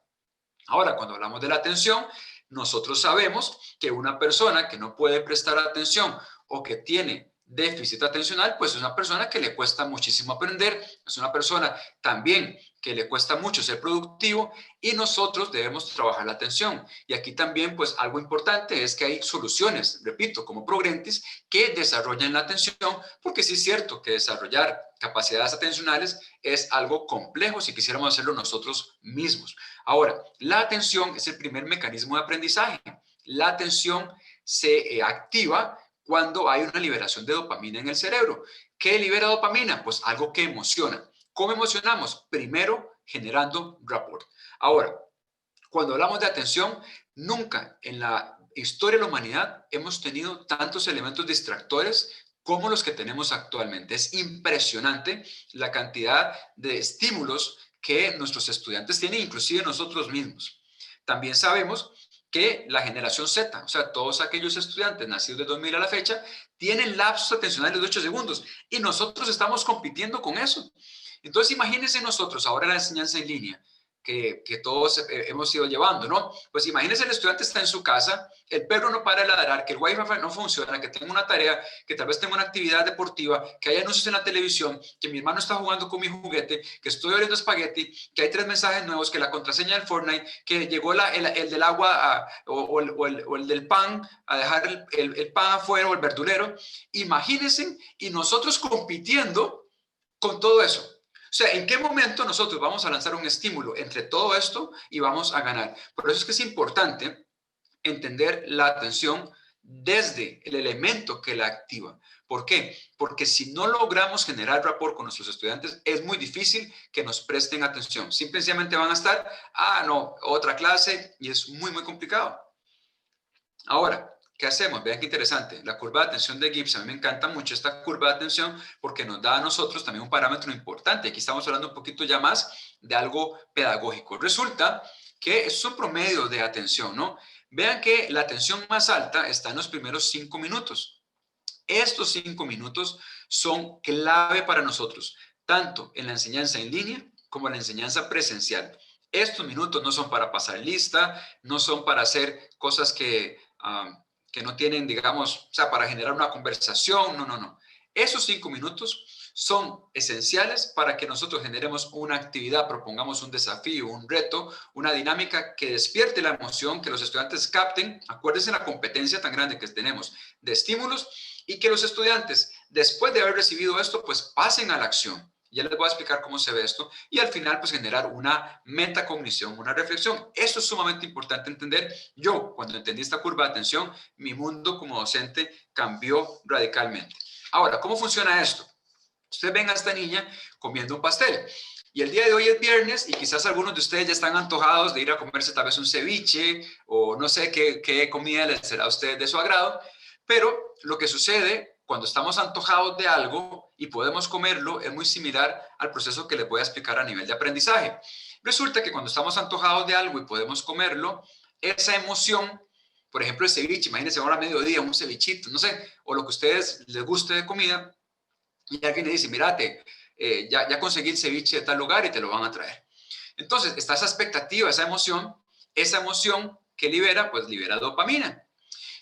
Ahora, cuando hablamos de la atención, nosotros sabemos que una persona que no puede prestar atención o que tiene déficit atencional, pues es una persona que le cuesta muchísimo aprender, es una persona también que le cuesta mucho ser productivo y nosotros debemos trabajar la atención. Y aquí también, pues algo importante es que hay soluciones, repito, como Progrentis, que desarrollan la atención, porque sí es cierto que desarrollar capacidades atencionales es algo complejo si quisiéramos hacerlo nosotros mismos. Ahora, la atención es el primer mecanismo de aprendizaje. La atención se activa cuando hay una liberación de dopamina en el cerebro. ¿Qué libera dopamina? Pues algo que emociona. ¿Cómo emocionamos? Primero, generando rapport. Ahora, cuando hablamos de atención, nunca en la historia de la humanidad hemos tenido tantos elementos distractores como los que tenemos actualmente. Es impresionante la cantidad de estímulos que nuestros estudiantes tienen, inclusive nosotros mismos. También sabemos que la generación Z, o sea, todos aquellos estudiantes nacidos de 2000 a la fecha, tienen lapsos atencionales de 8 segundos y nosotros estamos compitiendo con eso. Entonces, imagínense nosotros ahora la enseñanza en línea que todos hemos ido llevando, ¿no? Pues imagínense el estudiante está en su casa, el perro no para de ladrar, que el wifi no funciona, que tengo una tarea, que tal vez tengo una actividad deportiva, que hay anuncios en la televisión, que mi hermano está jugando con mi juguete, que estoy oliendo espagueti, que hay 3 mensajes nuevos, que la contraseña del Fortnite, que llegó el del agua o el del pan a dejar el pan afuera o el verdulero. Imagínense y nosotros compitiendo con todo eso. O sea, ¿en qué momento nosotros vamos a lanzar un estímulo entre todo esto y vamos a ganar? Por eso es que es importante entender la atención desde el elemento que la activa. ¿Por qué? Porque si no logramos generar rapport con nuestros estudiantes, es muy difícil que nos presten atención. Simplemente van a estar, no, otra clase, y es muy, muy complicado. Ahora, ¿qué hacemos? Vean qué interesante. La curva de atención de Gibbs, a mí me encanta mucho esta curva de atención porque nos da a nosotros también un parámetro importante. Aquí estamos hablando un poquito ya más de algo pedagógico. Resulta que es un promedio de atención, ¿no? Vean que la atención más alta está en los primeros 5 minutos. Estos 5 minutos son clave para nosotros, tanto en la enseñanza en línea como en la enseñanza presencial. Estos minutos no son para pasar lista, no son para hacer cosas que no tienen, digamos, o sea, para generar una conversación, no. Esos 5 minutos son esenciales para que nosotros generemos una actividad, propongamos un desafío, un reto, una dinámica que despierte la emoción, que los estudiantes capten, acuérdense la competencia tan grande que tenemos de estímulos y que los estudiantes, después de haber recibido esto, pues pasen a la acción. Ya les voy a explicar cómo se ve esto y al final pues generar una metacognición, una reflexión. Esto es sumamente importante entender. Yo, cuando entendí esta curva de atención, mi mundo como docente cambió radicalmente. Ahora, ¿cómo funciona esto? Ustedes ven a esta niña comiendo un pastel y el día de hoy es viernes y quizás algunos de ustedes ya están antojados de ir a comerse tal vez un ceviche o no sé qué comida les será a ustedes de su agrado, pero lo que sucede cuando estamos antojados de algo y podemos comerlo, es muy similar al proceso que les voy a explicar a nivel de aprendizaje. Resulta que cuando estamos antojados de algo y podemos comerlo, esa emoción, por ejemplo, el ceviche, imagínense ahora a mediodía, un cevichito, no sé, o lo que a ustedes les guste de comida, y alguien le dice, mírate, ya conseguí el ceviche de tal lugar y te lo van a traer. Entonces, está esa expectativa, esa emoción que libera, pues libera dopamina.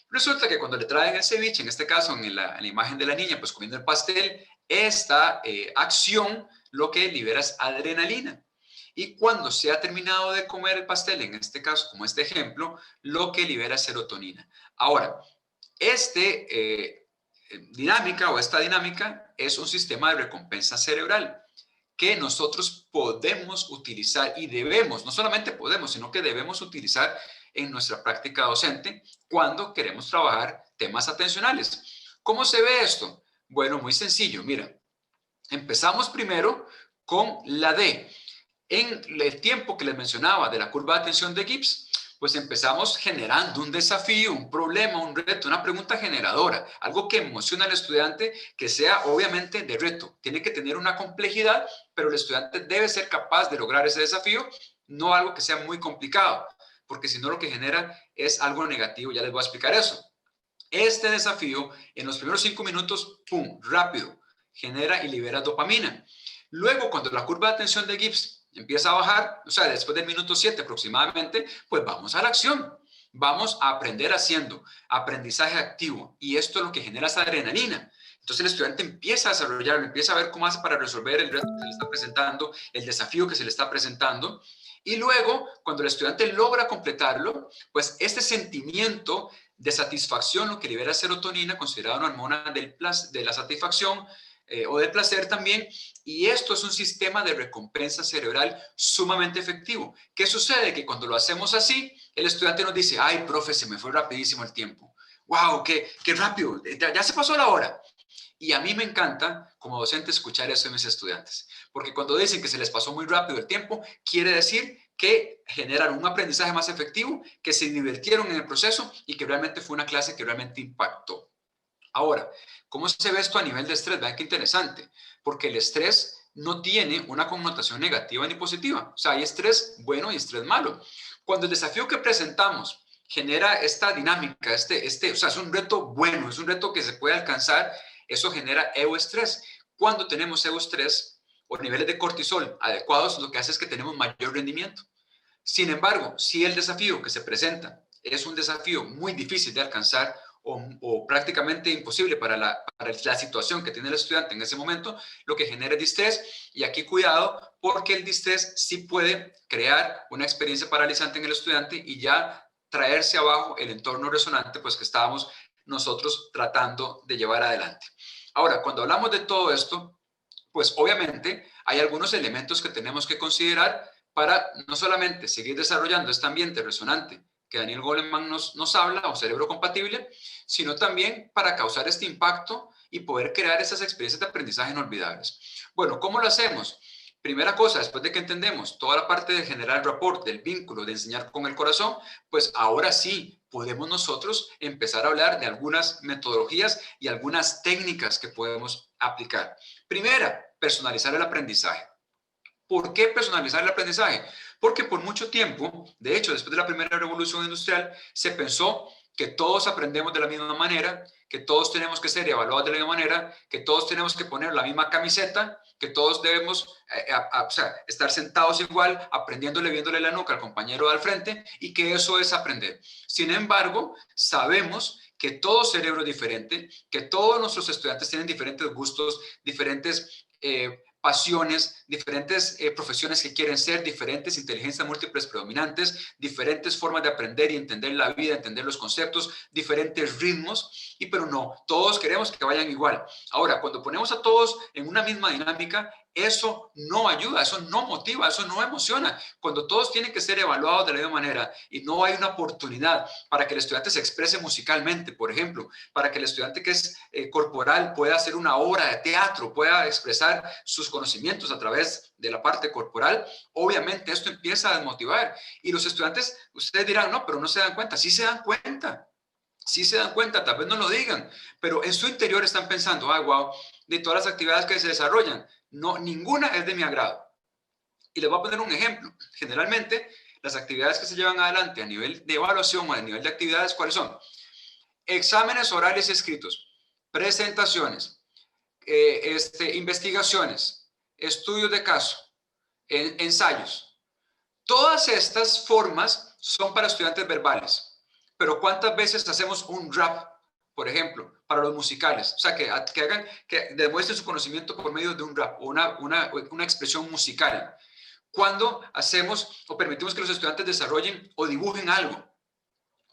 Resulta que cuando le traen el ceviche, en este caso en la imagen de la niña, pues comiendo el pastel, esta acción lo que libera es adrenalina. Y cuando se ha terminado de comer el pastel, en este caso, como este ejemplo, lo que libera es serotonina. Ahora, esta dinámica es un sistema de recompensa cerebral que nosotros podemos utilizar y debemos, no solamente podemos, sino que debemos utilizar en nuestra práctica docente cuando queremos trabajar temas atencionales. ¿Cómo se ve esto? Bueno, muy sencillo. Mira, empezamos primero con la D. En el tiempo que les mencionaba de la curva de atención de Gibbs, pues empezamos generando un desafío, un problema, un reto, una pregunta generadora, algo que emociona al estudiante, que sea obviamente de reto. Tiene que tener una complejidad, pero el estudiante debe ser capaz de lograr ese desafío, no algo que sea muy complicado, porque si no lo que genera es algo negativo. Ya les voy a explicar eso. Este desafío, en los primeros 5 minutos, ¡pum!, rápido, genera y libera dopamina. Luego, cuando la curva de atención de Gibbs empieza a bajar, o sea, después del minuto 7 aproximadamente, pues vamos a la acción. Vamos a aprender haciendo, aprendizaje activo. Y esto es lo que genera esa adrenalina. Entonces el estudiante empieza a desarrollarlo, empieza a ver cómo hace para resolver el reto que se le está presentando, el desafío que se le está presentando. Y luego, cuando el estudiante logra completarlo, pues este sentimiento de satisfacción, lo que libera serotonina, considerada una hormona de la satisfacción, o del placer también, y esto es un sistema de recompensa cerebral sumamente efectivo. ¿Qué sucede? Que cuando lo hacemos así, el estudiante nos dice, ay, profe, se me fue rapidísimo el tiempo. ¡Wow! ¡Qué rápido! Ya se pasó la hora. Y a mí me encanta, como docente, escuchar eso de mis estudiantes, porque cuando dicen que se les pasó muy rápido el tiempo, quiere decir que generaron un aprendizaje más efectivo, que se divirtieron en el proceso y que realmente fue una clase que realmente impactó. Ahora, ¿cómo se ve esto a nivel de estrés? Vean qué interesante, porque el estrés no tiene una connotación negativa ni positiva. O sea, hay estrés bueno y estrés malo. Cuando el desafío que presentamos genera esta dinámica, o sea, es un reto bueno, es un reto que se puede alcanzar, eso genera euestrés. Cuando tenemos euestrés o niveles de cortisol adecuados, lo que hace es que tenemos mayor rendimiento. Sin embargo, si el desafío que se presenta es un desafío muy difícil de alcanzar, o prácticamente imposible para la situación que tiene el estudiante en ese momento, lo que genera es distrés. Y aquí cuidado, porque el distrés sí puede crear una experiencia paralizante en el estudiante y ya traerse abajo el entorno resonante, pues que estábamos nosotros tratando de llevar adelante. Ahora, cuando hablamos de todo esto, pues obviamente hay algunos elementos que tenemos que considerar para no solamente seguir desarrollando este ambiente resonante que Daniel Goleman nos habla, o cerebro compatible, sino también para causar este impacto y poder crear esas experiencias de aprendizaje inolvidables. Bueno, ¿cómo lo hacemos? Primera cosa, después de que entendemos toda la parte de generar rapport, del vínculo, de enseñar con el corazón, pues ahora sí podemos nosotros empezar a hablar de algunas metodologías y algunas técnicas que podemos aplicar. Primera, personalizar el aprendizaje. ¿Por qué personalizar el aprendizaje? Porque por mucho tiempo, de hecho, después de la primera revolución industrial, se pensó que todos aprendemos de la misma manera, que todos tenemos que ser evaluados de la misma manera, que todos tenemos que poner la misma camiseta, que todos debemos estar sentados igual, aprendiéndole, viéndole la nuca al compañero de al frente, y que eso es aprender. Sin embargo, sabemos que todo cerebro es diferente, que todos nuestros estudiantes tienen diferentes gustos, diferentes pasiones, diferentes profesiones que quieren ser, diferentes inteligencias múltiples predominantes, diferentes formas de aprender y entender la vida, entender los conceptos, diferentes ritmos, pero no, todos queremos que vayan igual. Ahora, cuando ponemos a todos en una misma dinámica, eso no ayuda, eso no motiva, eso no emociona. Cuando todos tienen que ser evaluados de la misma manera y no hay una oportunidad para que el estudiante se exprese musicalmente, por ejemplo, para que el estudiante que es corporal pueda hacer una obra de teatro, pueda expresar sus conocimientos a través de la parte corporal, obviamente esto empieza a desmotivar. Y los estudiantes, ustedes dirán, no, pero no se dan cuenta. Sí se dan cuenta. Sí se dan cuenta, tal vez no lo digan, pero en su interior están pensando, ah, wow, de todas las actividades que se desarrollan, no, ninguna es de mi agrado. Y les voy a poner un ejemplo. Generalmente, las actividades que se llevan adelante a nivel de evaluación o a nivel de actividades, ¿cuáles son? Exámenes orales y escritos, presentaciones, investigaciones, estudios de caso, ensayos. Todas estas formas son para estudiantes verbales, pero ¿cuántas veces hacemos un rap, por ejemplo, para los musicales? O sea, que demuestren su conocimiento por medio de un rap o una expresión musical. Cuando hacemos o permitimos que los estudiantes desarrollen o dibujen algo,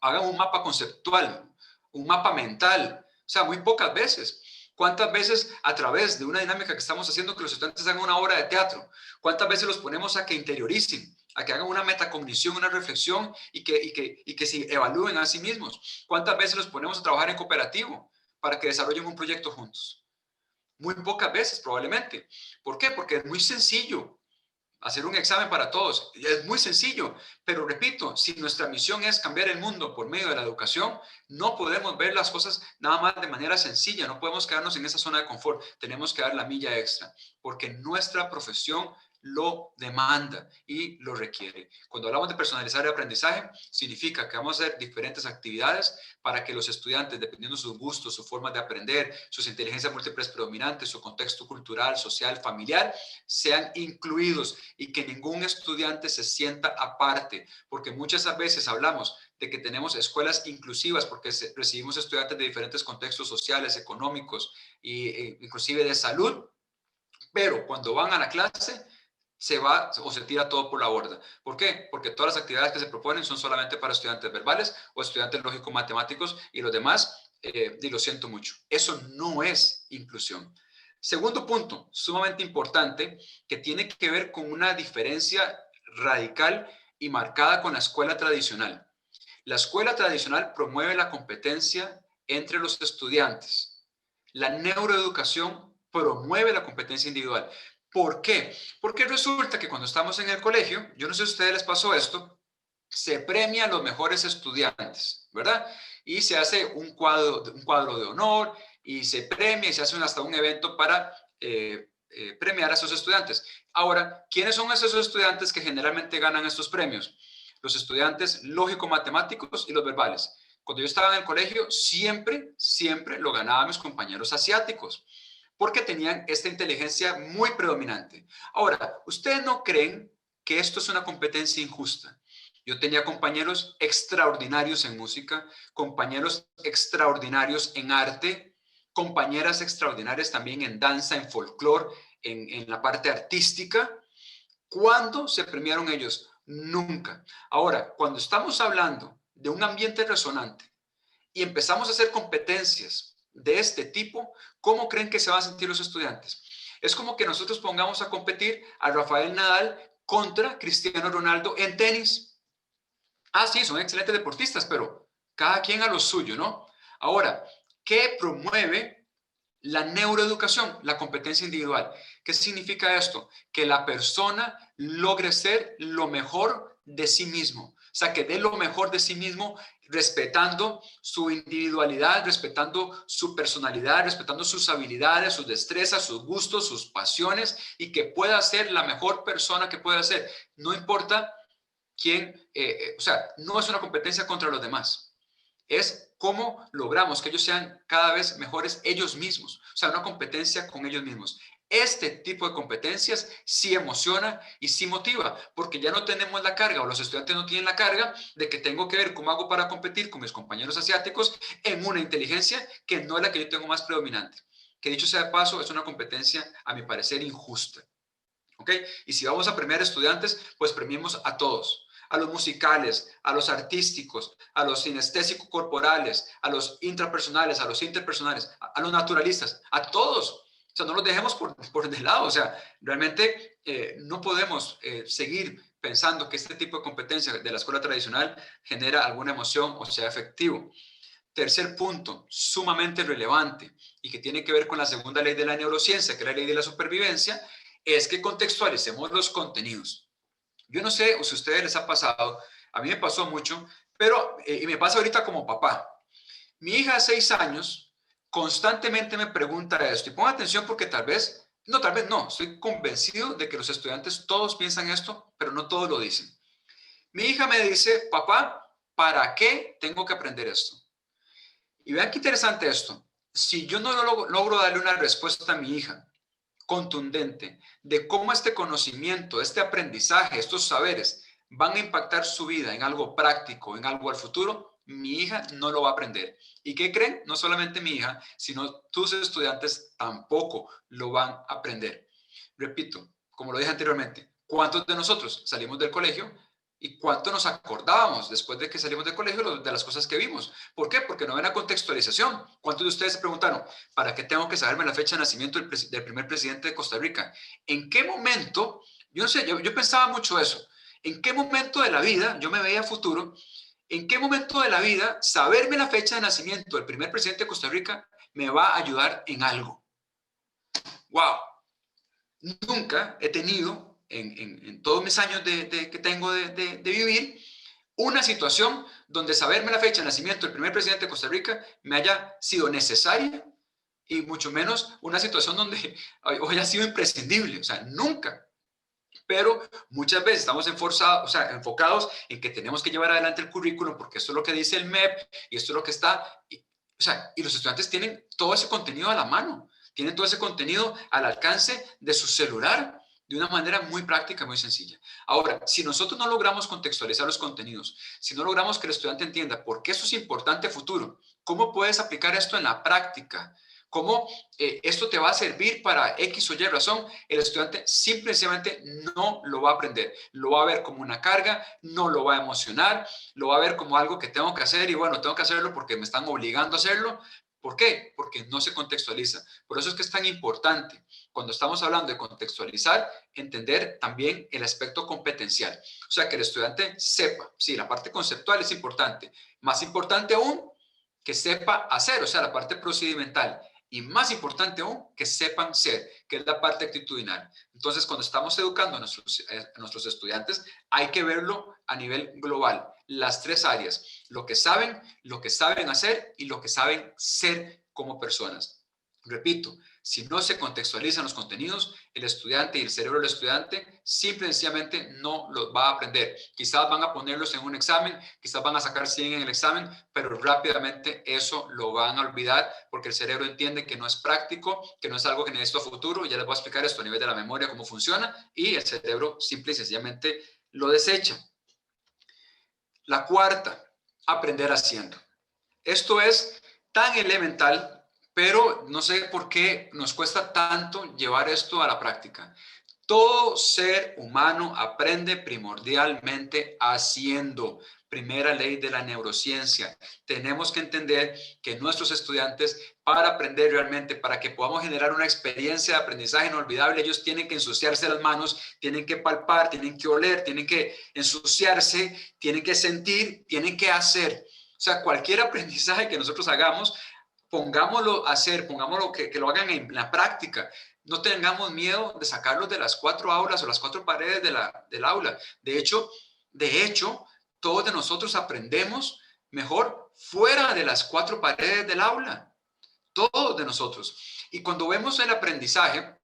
hagan un mapa conceptual, un mapa mental, o sea, muy pocas veces. ¿Cuántas veces a través de una dinámica que estamos haciendo que los estudiantes hagan una obra de teatro? ¿Cuántas veces los ponemos a que interioricen, a que hagan una metacognición, una reflexión y que se evalúen a sí mismos? ¿Cuántas veces los ponemos a trabajar en cooperativo para que desarrollen un proyecto juntos? Muy pocas veces, probablemente. ¿Por qué? Porque es muy sencillo hacer un examen para todos. Es muy sencillo, pero repito, si nuestra misión es cambiar el mundo por medio de la educación, no podemos ver las cosas nada más de manera sencilla, no podemos quedarnos en esa zona de confort, tenemos que dar la milla extra, porque nuestra profesión lo demanda y lo requiere. Cuando hablamos de personalizar el aprendizaje, significa que vamos a hacer diferentes actividades para que los estudiantes, dependiendo de sus gustos, su forma de aprender, sus inteligencias múltiples predominantes, su contexto cultural, social, familiar, sean incluidos y que ningún estudiante se sienta aparte, porque muchas veces hablamos de que tenemos escuelas inclusivas porque recibimos estudiantes de diferentes contextos sociales, económicos e inclusive de salud, pero cuando van a la clase se va o se tira todo por la borda. ¿Por qué? Porque todas las actividades que se proponen son solamente para estudiantes verbales o estudiantes lógico-matemáticos y los demás, y lo siento mucho. Eso no es inclusión. Segundo punto, sumamente importante, que tiene que ver con una diferencia radical y marcada con la escuela tradicional. La escuela tradicional promueve la competencia entre los estudiantes. La neuroeducación promueve la competencia individual. ¿Por qué? Porque resulta que cuando estamos en el colegio, yo no sé si a ustedes les pasó esto, se premia a los mejores estudiantes, ¿verdad? Y se hace un cuadro de honor y se premia y se hace hasta un evento para premiar a esos estudiantes. Ahora, ¿quiénes son esos estudiantes que generalmente ganan estos premios? Los estudiantes lógico-matemáticos y los verbales. Cuando yo estaba en el colegio, siempre lo ganaban mis compañeros asiáticos, porque tenían esta inteligencia muy predominante. Ahora, ¿ustedes no creen que esto es una competencia injusta? Yo tenía compañeros extraordinarios en música, compañeros extraordinarios en arte, compañeras extraordinarias también en danza, en folclore, en la parte artística. ¿Cuándo se premiaron ellos? Nunca. Ahora, cuando estamos hablando de un ambiente resonante y empezamos a hacer competencias de este tipo, ¿cómo creen que se van a sentir los estudiantes? Es como que nosotros pongamos a competir a Rafael Nadal contra Cristiano Ronaldo en tenis. Ah, sí, son excelentes deportistas, pero cada quien a lo suyo, ¿no? Ahora, ¿qué promueve la neuroeducación? La competencia individual. ¿Qué significa esto? Que la persona logre ser lo mejor de sí mismo. O sea, que dé lo mejor de sí mismo respetando su individualidad, respetando su personalidad, respetando sus habilidades, sus destrezas, sus gustos, sus pasiones y que pueda ser la mejor persona que pueda ser. No importa quién, o sea, no es una competencia contra los demás. Es cómo logramos que ellos sean cada vez mejores ellos mismos. O sea, una competencia con ellos mismos. Este tipo de competencias sí emociona y sí motiva, porque ya no tenemos la carga, o los estudiantes no tienen la carga de que tengo que ver cómo hago para competir con mis compañeros asiáticos en una inteligencia que no es la que yo tengo más predominante. Que dicho sea de paso, es una competencia, a mi parecer, injusta. ¿Ok? Y si vamos a premiar estudiantes, pues premiemos a todos. A los musicales, a los artísticos, a los sinestésicos corporales, a los intrapersonales, a los interpersonales, a los naturalistas, a todos. O sea, no los dejemos por de lado. O sea, realmente no podemos seguir pensando que este tipo de competencia de la escuela tradicional genera alguna emoción o sea efectivo. Tercer punto, sumamente relevante y que tiene que ver con la segunda ley de la neurociencia, que es la ley de la supervivencia, es que contextualicemos los contenidos. Yo no sé si a ustedes les ha pasado, a mí me pasó mucho, pero y me pasa ahorita como papá. Mi hija de 6 años constantemente me pregunta esto, y ponga atención porque tal vez no, estoy convencido de que los estudiantes todos piensan esto, pero no todos lo dicen. Mi hija me dice, papá, ¿para qué tengo que aprender esto? Y vean qué interesante esto. Si yo no logro darle una respuesta a mi hija contundente de cómo este conocimiento, este aprendizaje, estos saberes van a impactar su vida en algo práctico, en algo al futuro, mi hija no lo va a aprender. ¿Y qué creen? No solamente mi hija, sino tus estudiantes tampoco lo van a aprender. Repito, como lo dije anteriormente, ¿cuántos de nosotros salimos del colegio y cuánto nos acordábamos después de que salimos del colegio de las cosas que vimos? ¿Por qué? Porque no hay una contextualización. ¿Cuántos de ustedes se preguntaron, ¿para qué tengo que saberme la fecha de nacimiento del primer presidente de Costa Rica? ¿En qué momento? Yo no sé, yo pensaba mucho eso. ¿En qué momento de la vida, yo me veía futuro, en qué momento de la vida saberme la fecha de nacimiento del primer presidente de Costa Rica me va a ayudar en algo? ¡Wow! Nunca he tenido, en todos mis años que tengo de vivir, una situación donde saberme la fecha de nacimiento del primer presidente de Costa Rica me haya sido necesaria y mucho menos una situación donde haya sido imprescindible. O sea, nunca. Pero muchas veces estamos enfocados en que tenemos que llevar adelante el currículum porque esto es lo que dice el MEP y esto es lo que está. Y los estudiantes tienen todo ese contenido a la mano, tienen todo ese contenido al alcance de su celular de una manera muy práctica, muy sencilla. Ahora, si nosotros no logramos contextualizar los contenidos, si no logramos que el estudiante entienda por qué eso es importante futuro, cómo puedes aplicar esto en la práctica, cómo esto te va a servir para X o Y razón, el estudiante simplemente no lo va a aprender. Lo va a ver como una carga, no lo va a emocionar, lo va a ver como algo que tengo que hacer y bueno, tengo que hacerlo porque me están obligando a hacerlo. ¿Por qué? Porque no se contextualiza. Por eso es que es tan importante, cuando estamos hablando de contextualizar, entender también el aspecto competencial. O sea, que el estudiante sepa, sí, la parte conceptual es importante. Más importante aún, que sepa hacer, o sea, la parte procedimental. Y más importante aún, que sepan ser, que es la parte actitudinal. Entonces, cuando estamos educando a nuestros estudiantes, hay que verlo a nivel global. Las 3 áreas, lo que saben hacer y lo que saben ser como personas. Repito, si no se contextualizan los contenidos, el estudiante y el cerebro del estudiante simple y sencillamente no los va a aprender. Quizás van a ponerlos en un examen, quizás van a sacar 100 en el examen, pero rápidamente eso lo van a olvidar porque el cerebro entiende que no es práctico, que no es algo que necesito a futuro. Ya les voy a explicar esto a nivel de la memoria, cómo funciona, y el cerebro simple y sencillamente lo desecha. La cuarta, aprender haciendo. Esto es tan elemental, pero no sé por qué nos cuesta tanto llevar esto a la práctica. Todo ser humano aprende primordialmente haciendo. Primera ley de la neurociencia. Tenemos que entender que nuestros estudiantes, para aprender realmente, para que podamos generar una experiencia de aprendizaje inolvidable, ellos tienen que ensuciarse las manos, tienen que palpar, tienen que oler, tienen que ensuciarse, tienen que sentir, tienen que hacer. O sea, cualquier aprendizaje que nosotros hagamos, pongámoslo a hacer, pongámoslo que lo hagan en la práctica. No tengamos miedo de sacarlos de las 4 aulas o las 4 paredes del aula. De hecho, todos de nosotros aprendemos mejor fuera de las 4 paredes del aula. Todos de nosotros. Y cuando vemos el aprendizaje,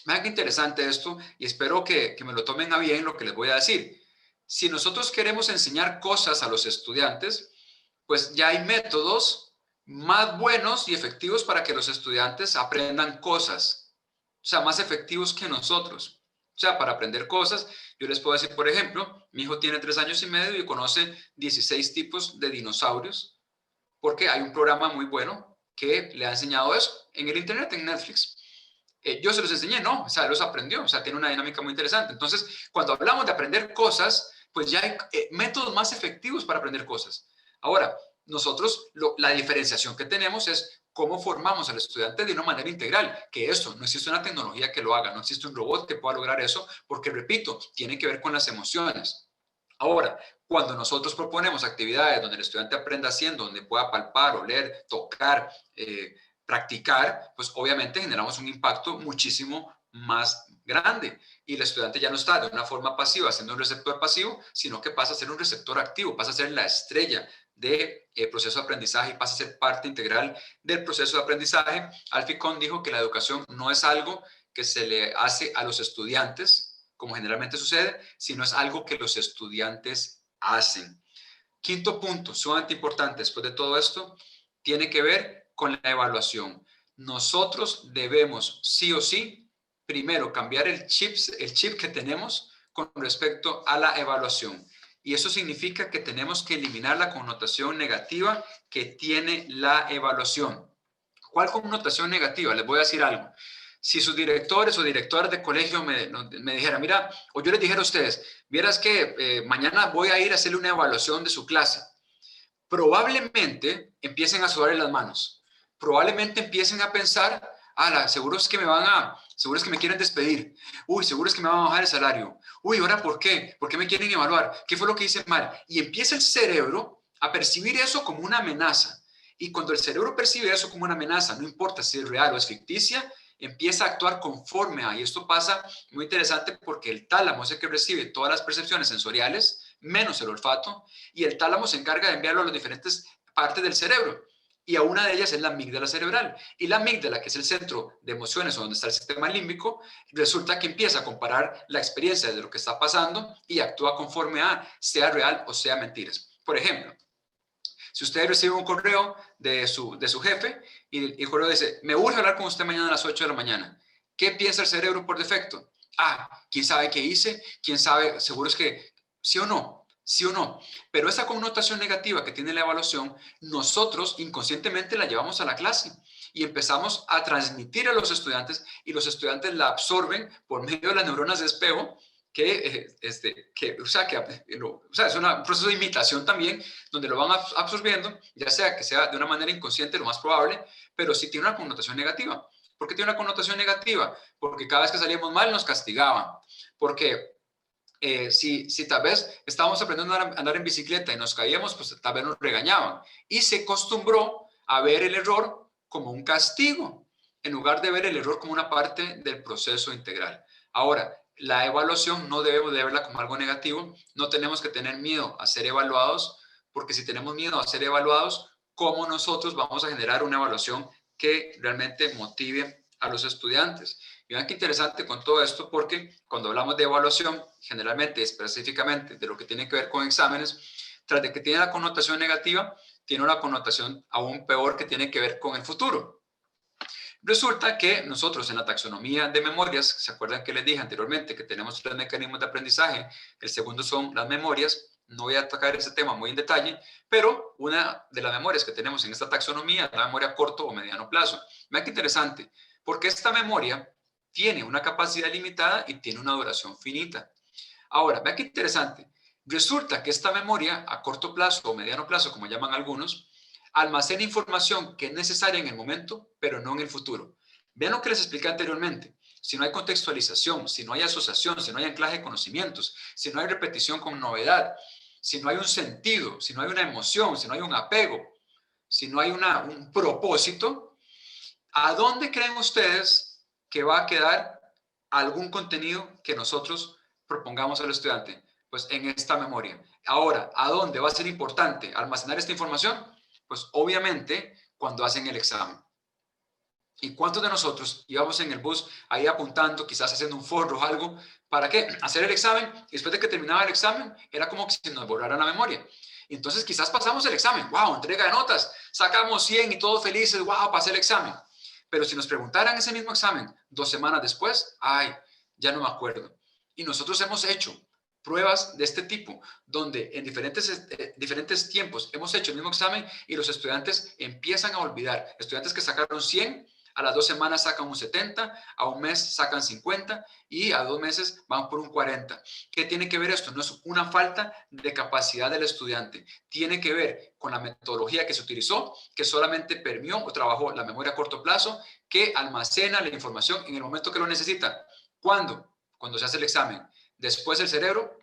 vean qué interesante esto y espero que me lo tomen a bien lo que les voy a decir. Si nosotros queremos enseñar cosas a los estudiantes, pues ya hay métodos más buenos y efectivos para que los estudiantes aprendan cosas, o sea, más efectivos que nosotros. O sea, para aprender cosas, yo les puedo decir, por ejemplo, mi hijo tiene 3 años y medio y conoce 16 tipos de dinosaurios, porque hay un programa muy bueno que le ha enseñado eso en el internet, en Netflix. Yo se los enseñé, no, o sea, él los aprendió, o sea, tiene una dinámica muy interesante. Entonces, cuando hablamos de aprender cosas, pues ya hay métodos más efectivos para aprender cosas. Ahora, nosotros la diferenciación que tenemos es cómo formamos al estudiante de una manera integral, que esto no existe una tecnología que lo haga, no existe un robot que pueda lograr eso, porque repito, tiene que ver con las emociones. Ahora, cuando nosotros proponemos actividades donde el estudiante aprenda haciendo, donde pueda palpar, oler, tocar, practicar, pues obviamente generamos un impacto muchísimo más grande y el estudiante ya no está de una forma pasiva siendo un receptor pasivo, sino que pasa a ser un receptor activo, pasa a ser la estrella del proceso de aprendizaje y pasa a ser parte integral del proceso de aprendizaje. Alfie Kohn dijo que la educación no es algo que se le hace a los estudiantes, como generalmente sucede, sino es algo que los estudiantes hacen. Quinto punto, sumamente importante después de todo esto, tiene que ver con la evaluación. Nosotros debemos sí o sí, primero cambiar el chip que tenemos con respecto a la evaluación. Y eso significa que tenemos que eliminar la connotación negativa que tiene la evaluación. ¿Cuál connotación negativa? Les voy a decir algo. Si sus directores o directoras de colegio me dijeran, mira, o yo les dijera a ustedes, vieras que mañana voy a ir a hacerle una evaluación de su clase, probablemente empiecen a sudarle las manos. Probablemente empiecen a pensar, seguro es que me quieren despedir. Uy, seguro es que me van a bajar el salario. Uy, ¿ahora por qué? ¿Por qué me quieren evaluar? ¿Qué fue lo que hice mal? Y empieza el cerebro a percibir eso como una amenaza. Y cuando el cerebro percibe eso como una amenaza, no importa si es real o es ficticia, empieza a actuar conforme a. Y esto pasa muy interesante porque el tálamo es el que recibe todas las percepciones sensoriales, menos el olfato, y el tálamo se encarga de enviarlo a las diferentes partes del cerebro. Y a una de ellas es la amígdala cerebral. Y la amígdala, que es el centro de emociones o donde está el sistema límbico, resulta que empieza a comparar la experiencia de lo que está pasando y actúa conforme a, sea real o sea mentiras. Por ejemplo, si usted recibe un correo de su jefe y el correo dice, me urge hablar con usted mañana a las 8 de la mañana. ¿Qué piensa el cerebro por defecto? ¿Quién sabe qué hice? ¿Quién sabe? Seguro es que sí o no. Sí o no, pero esa connotación negativa que tiene la evaluación, nosotros inconscientemente la llevamos a la clase y empezamos a transmitir a los estudiantes y los estudiantes la absorben por medio de las neuronas de espejo, es un proceso de imitación también, donde lo van absorbiendo, ya sea que sea de una manera inconsciente, lo más probable, pero sí tiene una connotación negativa. ¿Por qué tiene una connotación negativa? Porque cada vez que salíamos mal nos castigaban, porque si tal vez estábamos aprendiendo a andar en bicicleta y nos caíamos, pues tal vez nos regañaban. Y se acostumbró a ver el error como un castigo, en lugar de ver el error como una parte del proceso integral. Ahora, la evaluación no debemos de verla como algo negativo. No tenemos que tener miedo a ser evaluados, porque si tenemos miedo a ser evaluados, ¿cómo nosotros vamos a generar una evaluación que realmente motive a los estudiantes? Y vean qué interesante con todo esto, porque cuando hablamos de evaluación, generalmente, específicamente de lo que tiene que ver con exámenes, tras de que tiene la connotación negativa, tiene una connotación aún peor que tiene que ver con el futuro. Resulta que nosotros en la taxonomía de memorias, ¿se acuerdan que les dije anteriormente que tenemos 3 mecanismos de aprendizaje? El segundo son las memorias. No voy a tocar ese tema muy en detalle, pero una de las memorias que tenemos en esta taxonomía es la memoria a corto o mediano plazo. Vean qué interesante, porque esta memoria tiene una capacidad limitada y tiene una duración finita. Ahora, vean qué interesante. Resulta que esta memoria a corto plazo o mediano plazo, como llaman algunos, almacena información que es necesaria en el momento, pero no en el futuro. Vean lo que les expliqué anteriormente. Si no hay contextualización, si no hay asociación, si no hay anclaje de conocimientos, si no hay repetición con novedad, si no hay un sentido, si no hay una emoción, si no hay un apego, si no hay un propósito, ¿a dónde creen ustedes que va a quedar algún contenido que nosotros propongamos al estudiante? Pues en esta memoria. Ahora, ¿a dónde va a ser importante almacenar esta información? Pues obviamente cuando hacen el examen. ¿Y cuántos de nosotros íbamos en el bus ahí apuntando, quizás haciendo un forro o algo? ¿Para qué? Hacer el examen. Y después de que terminaba el examen, era como si nos borrara la memoria. Y entonces quizás pasamos el examen. ¡Wow! Entrega de notas. Sacamos 100 y todos felices. ¡Wow! Pasé el examen. Pero si nos preguntaran ese mismo examen 2 semanas después, ya no me acuerdo. Y nosotros hemos hecho pruebas de este tipo, donde en diferentes tiempos hemos hecho el mismo examen y los estudiantes empiezan a olvidar. Estudiantes que sacaron 100, a las 2 semanas sacan un 70, a un mes sacan 50 y a 2 meses van por un 40. ¿Qué tiene que ver esto? No es una falta de capacidad del estudiante. Tiene que ver con la metodología que se utilizó, que solamente permitió o trabajó la memoria a corto plazo, que almacena la información en el momento que lo necesita. ¿Cuándo? Cuando se hace el examen. Después el cerebro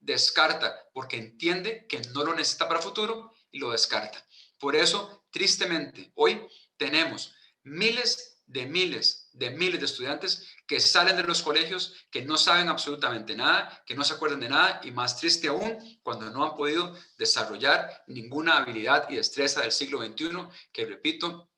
descarta porque entiende que no lo necesita para el futuro y lo descarta. Por eso, tristemente, hoy tenemos miles de miles de estudiantes que salen de los colegios, que no saben absolutamente nada, que no se acuerdan de nada y más triste aún, cuando no han podido desarrollar ninguna habilidad y destreza del siglo XXI, que repito,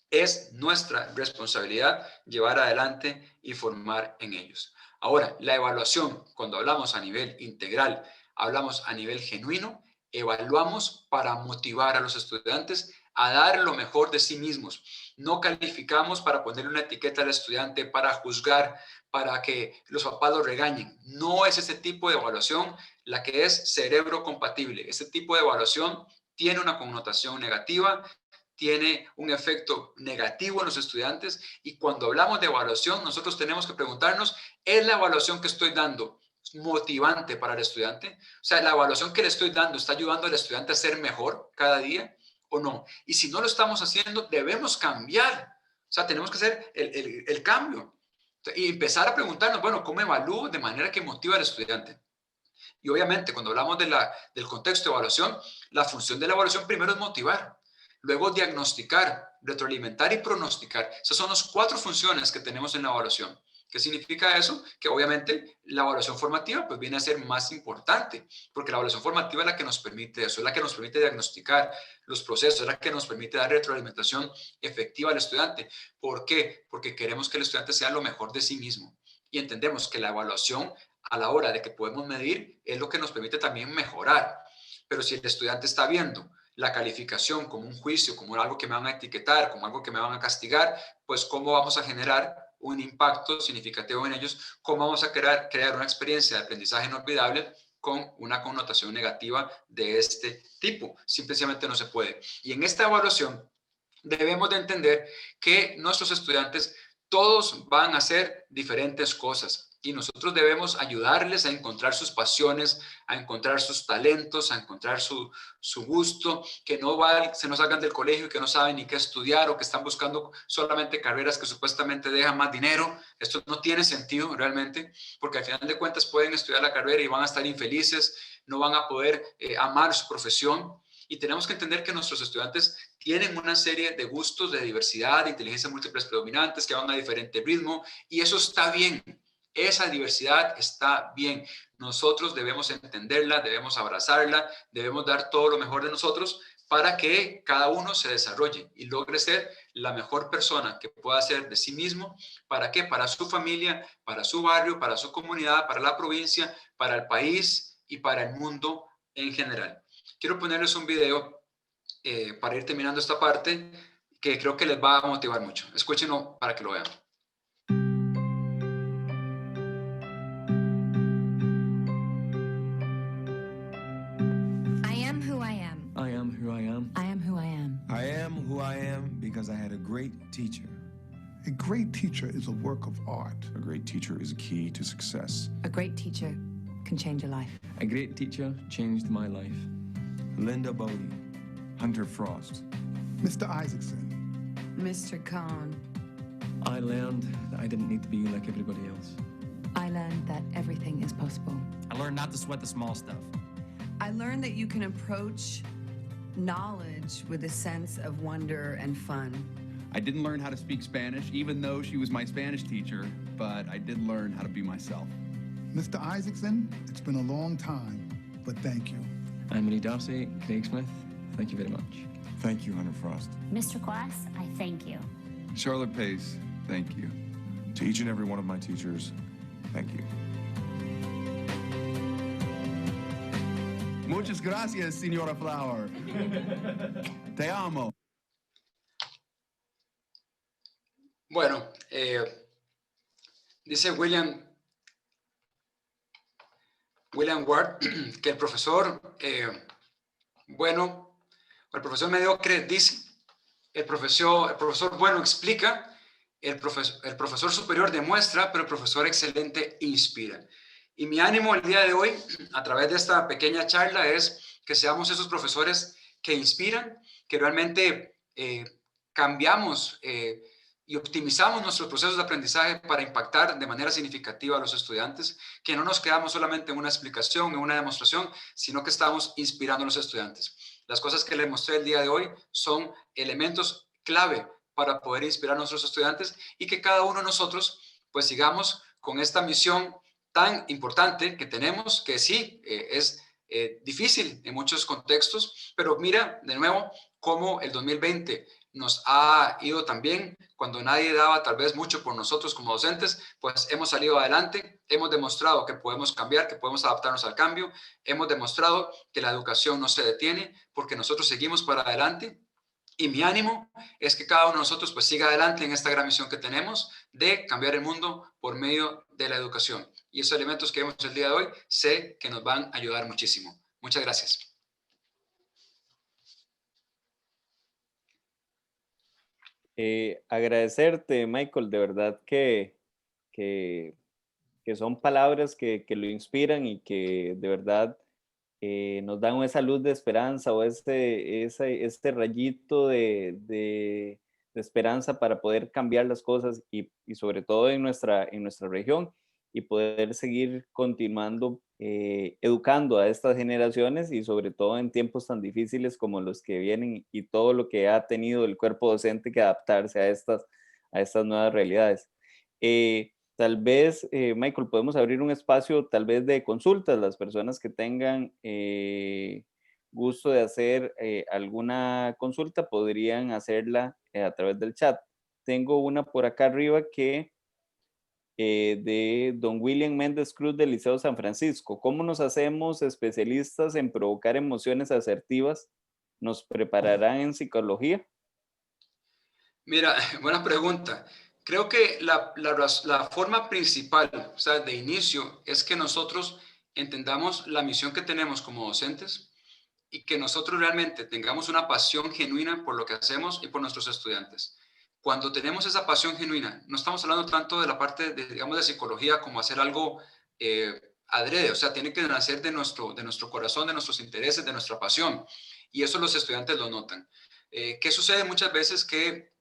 es nuestra responsabilidad llevar adelante y formar en ellos. Ahora, la evaluación, cuando hablamos a nivel integral, hablamos a nivel genuino, evaluamos para motivar a los estudiantes a dar lo mejor de sí mismos. No calificamos para ponerle una etiqueta al estudiante, para juzgar, para que los papás lo regañen. No es ese tipo de evaluación la que es cerebro compatible. Este tipo de evaluación tiene una connotación negativa, tiene un efecto negativo en los estudiantes y cuando hablamos de evaluación, nosotros tenemos que preguntarnos, ¿es la evaluación que estoy dando motivante para el estudiante? O sea, ¿la evaluación que le estoy dando está ayudando al estudiante a ser mejor cada día o no? Y si no lo estamos haciendo, debemos cambiar. O sea, tenemos que hacer el cambio y empezar a preguntarnos, bueno, ¿cómo evalúo de manera que motiva al estudiante? Y obviamente, cuando hablamos del contexto de evaluación, la función de la evaluación primero es motivar. Luego diagnosticar, retroalimentar y pronosticar. Esas son las 4 funciones que tenemos en la evaluación. ¿Qué significa eso? Que obviamente la evaluación formativa pues viene a ser más importante, porque la evaluación formativa es la que nos permite eso, es la que nos permite diagnosticar los procesos, es la que nos permite dar retroalimentación efectiva al estudiante. ¿Por qué? Porque queremos que el estudiante sea lo mejor de sí mismo y entendemos que la evaluación a la hora de que podemos medir es lo que nos permite también mejorar. Pero si el estudiante está viendo la calificación como un juicio, como algo que me van a etiquetar, como algo que me van a castigar, pues ¿cómo vamos a generar un impacto significativo en ellos? ¿Cómo vamos a crear una experiencia de aprendizaje inolvidable con una connotación negativa de este tipo? Simplemente no se puede. Y en esta evaluación debemos de entender que nuestros estudiantes todos van a hacer diferentes cosas y nosotros debemos ayudarles a encontrar sus pasiones, a encontrar sus talentos, a encontrar su gusto, que no se nos salgan del colegio y que no saben ni qué estudiar o que están buscando solamente carreras que supuestamente dejan más dinero. Esto no tiene sentido realmente, porque al final de cuentas pueden estudiar la carrera y van a estar infelices, no van a poder amar su profesión. Y tenemos que entender que nuestros estudiantes tienen una serie de gustos, de diversidad, de inteligencias múltiples predominantes que van a diferente ritmo y eso está bien. Esa diversidad está bien. Nosotros debemos entenderla, debemos abrazarla, debemos dar todo lo mejor de nosotros para que cada uno se desarrolle y logre ser la mejor persona que pueda ser de sí mismo. ¿Para qué? Para su familia, para su barrio, para su comunidad, para la provincia, para el país y para el mundo en general. Quiero ponerles un video para ir terminando esta parte que creo que les va a motivar mucho. Escúchenlo para que lo vean. I am who I am. I am who I am. I am who I am. I am who I am because I had a great teacher. A great teacher is a work of art. A great teacher is a key to success. A great teacher can change a life. A great teacher changed my life. Linda Bodie. Hunter Frost. Mr. Isaacson. Mr. Kahn. I learned that I didn't need to be like everybody else. I learned that everything is possible. I learned not to sweat the small stuff. I learned that you can approach knowledge with a sense of wonder and fun. I didn't learn how to speak Spanish, even though she was my Spanish teacher, but I did learn how to be myself. Mr. Isaacson, it's been a long time, but thank you. Emily Darcy, Craig Smith, thank you very much. Thank you, Hunter Frost. Mr. Glass, I thank you. Charlotte Pace, thank you. To each and every one of my teachers, thank you. Muchas gracias, Señora Flower. Te amo. Bueno, dice William Ward que el profesor, el profesor mediocre dice, el profesor bueno explica, el profesor superior demuestra, pero el profesor excelente inspira. Y mi ánimo el día de hoy, a través de esta pequeña charla, es que seamos esos profesores que inspiran, que realmente cambiamos y optimizamos nuestros procesos de aprendizaje para impactar de manera significativa a los estudiantes, que no nos quedamos solamente en una explicación, en una demostración, sino que estamos inspirando a los estudiantes. Las cosas que les mostré el día de hoy son elementos clave para poder inspirar a nuestros estudiantes y que cada uno de nosotros pues sigamos con esta misión tan importante que tenemos, que sí, es difícil en muchos contextos, pero mira de nuevo cómo el 2020 nos ha ido también, cuando nadie daba tal vez mucho por nosotros como docentes, pues hemos salido adelante, hemos demostrado que podemos cambiar, que podemos adaptarnos al cambio, hemos demostrado que la educación no se detiene porque nosotros seguimos para adelante. Y mi ánimo es que cada uno de nosotros pues siga adelante en esta gran misión que tenemos de cambiar el mundo por medio de la educación. Y esos elementos que vemos el día de hoy sé que nos van a ayudar muchísimo. Muchas gracias. Agradecerte, Michael, de verdad que son palabras que lo inspiran y que de verdad nos dan esa luz de esperanza o este rayito de esperanza para poder cambiar las cosas y sobre todo en nuestra región y poder seguir continuando educando a estas generaciones y sobre todo en tiempos tan difíciles como los que vienen y todo lo que ha tenido el cuerpo docente que adaptarse a estas nuevas realidades. Tal vez, Michael, podemos abrir un espacio tal vez de consultas. Las personas que tengan gusto de hacer alguna consulta podrían hacerla a través del chat. Tengo una por acá arriba que de don William Méndez Cruz del Liceo San Francisco. ¿Cómo nos hacemos especialistas en provocar emociones asertivas? ¿Nos prepararán en psicología? Mira, buena pregunta. Creo que la forma principal, o sea, de inicio, es que nosotros entendamos la misión que tenemos como docentes y que nosotros realmente tengamos una pasión genuina por lo que hacemos y por nuestros estudiantes. Cuando tenemos esa pasión genuina, no estamos hablando tanto de la parte, digamos, de psicología como hacer algo adrede, o sea, tiene que nacer de nuestro corazón, de nuestros intereses, de nuestra pasión. Y eso los estudiantes lo notan. ¿Qué sucede muchas veces? Que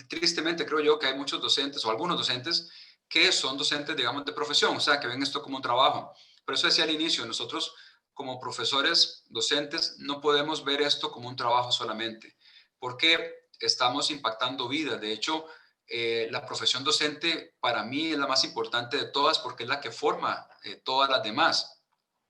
tristemente creo yo que hay muchos docentes o algunos docentes que son docentes, digamos, de profesión, o sea, que ven esto como un trabajo. Por eso decía al inicio, nosotros como profesores, docentes, no podemos ver esto como un trabajo solamente, porque estamos impactando vidas. De hecho, la profesión docente para mí es la más importante de todas porque es la que forma todas las demás.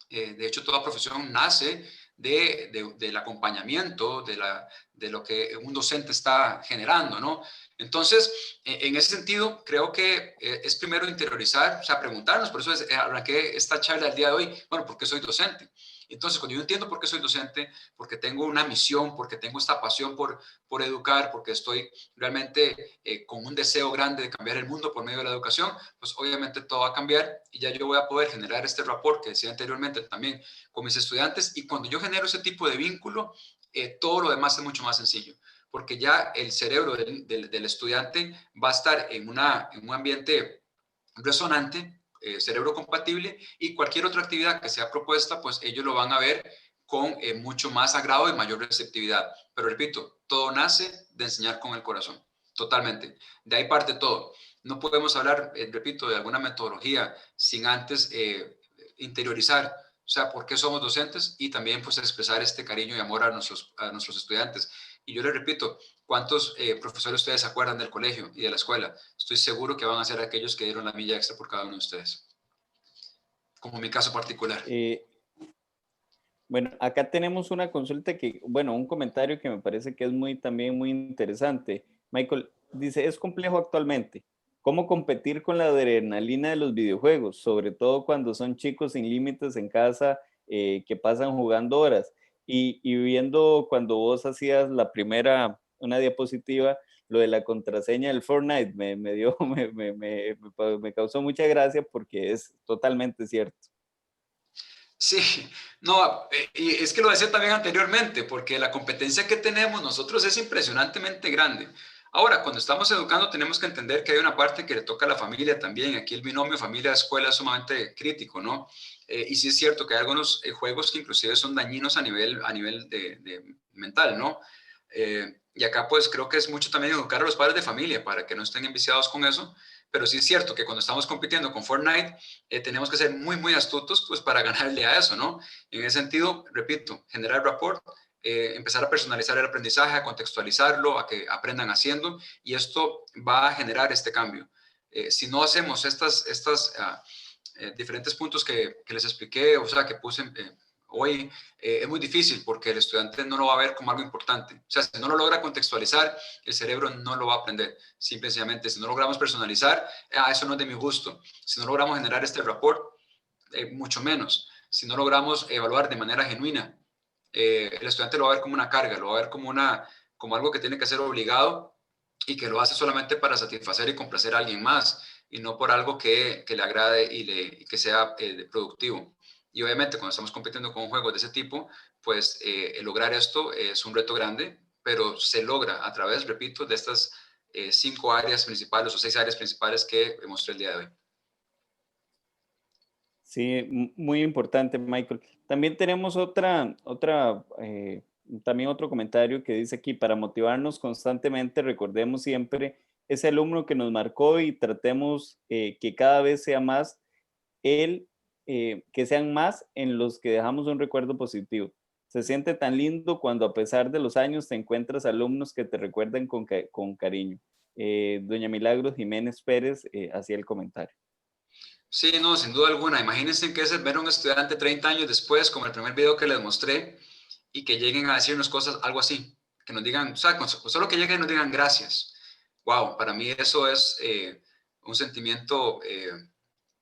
De hecho, toda profesión nace del acompañamiento, de lo que un docente está generando, ¿no? Entonces, en ese sentido, creo que es primero interiorizar, o sea, preguntarnos, por eso arranqué esta charla el día de hoy, bueno, ¿por qué soy docente? Entonces, cuando yo entiendo por qué soy docente, porque tengo una misión, porque tengo esta pasión por educar, porque estoy realmente con un deseo grande de cambiar el mundo por medio de la educación, pues obviamente todo va a cambiar y ya yo voy a poder generar este rapport que decía anteriormente también con mis estudiantes. Y cuando yo genero ese tipo de vínculo, todo lo demás es mucho más sencillo, porque ya el cerebro del estudiante va a estar en un ambiente resonante, cerebro compatible, y cualquier otra actividad que sea propuesta, pues ellos lo van a ver con mucho más agrado y mayor receptividad. Pero repito, todo nace de enseñar con el corazón, totalmente. De ahí parte todo. No podemos hablar, repito, de alguna metodología sin antes interiorizar, o sea, por qué somos docentes y también pues expresar este cariño y amor a nuestros estudiantes. Y yo les repito, ¿cuántos profesores ustedes se acuerdan del colegio y de la escuela? Estoy seguro que van a ser aquellos que dieron la milla extra por cada uno de ustedes, como mi caso particular. Bueno, acá tenemos una consulta un comentario que me parece que es también muy interesante. Michael dice, es complejo actualmente. ¿Cómo competir con la adrenalina de los videojuegos? Sobre todo cuando son chicos sin límites en casa que pasan jugando horas. Y viendo cuando vos hacías una diapositiva, lo de la contraseña del Fortnite me causó mucha gracia porque es totalmente cierto. Sí, no, y es que lo decía también anteriormente, porque la competencia que tenemos nosotros es impresionantemente grande. Ahora, cuando estamos educando tenemos que entender que hay una parte que le toca a la familia también. Aquí el binomio familia-escuela es sumamente crítico, ¿no? Y sí es cierto que hay algunos juegos que inclusive son dañinos a nivel de mental, ¿no? Y acá pues creo que es mucho también educar a los padres de familia para que no estén enviciados con eso. Pero sí es cierto que cuando estamos compitiendo con Fortnite, tenemos que ser muy, muy astutos pues para ganarle a eso, ¿no? En ese sentido, repito, generar rapport, empezar a personalizar el aprendizaje, a contextualizarlo, a que aprendan haciendo, y esto va a generar este cambio. Si no hacemos estos diferentes puntos que les expliqué, o sea, que puse hoy, es muy difícil porque el estudiante no lo va a ver como algo importante. O sea, si no lo logra contextualizar, el cerebro no lo va a aprender. Simple y sencillamente, si no logramos personalizar, eso no es de mi gusto. Si no logramos generar este rapport, mucho menos. Si no logramos evaluar de manera genuina, el estudiante lo va a ver como una carga, lo va a ver como algo que tiene que ser obligado y que lo hace solamente para satisfacer y complacer a alguien más y no por algo que le agrade y que sea productivo. Y obviamente cuando estamos compitiendo con juegos de ese tipo, pues lograr esto es un reto grande, pero se logra a través, repito, de estas 5 áreas principales o 6 áreas principales que mostré el día de hoy. Sí, muy importante, Michael. También tenemos también otro comentario que dice aquí: para motivarnos constantemente, recordemos siempre ese alumno que nos marcó y tratemos que cada vez sea más que sean más en los que dejamos un recuerdo positivo. Se siente tan lindo cuando a pesar de los años te encuentras alumnos que te recuerdan con cariño. Doña Milagros Jiménez Pérez hacía el comentario. Sí, no, sin duda alguna. Imagínense que es ver a un estudiante 30 años después, como el primer video que les mostré, y que lleguen a decirnos cosas, algo así, que nos digan, o sea, solo que lleguen y nos digan gracias. Wow, para mí eso es un sentimiento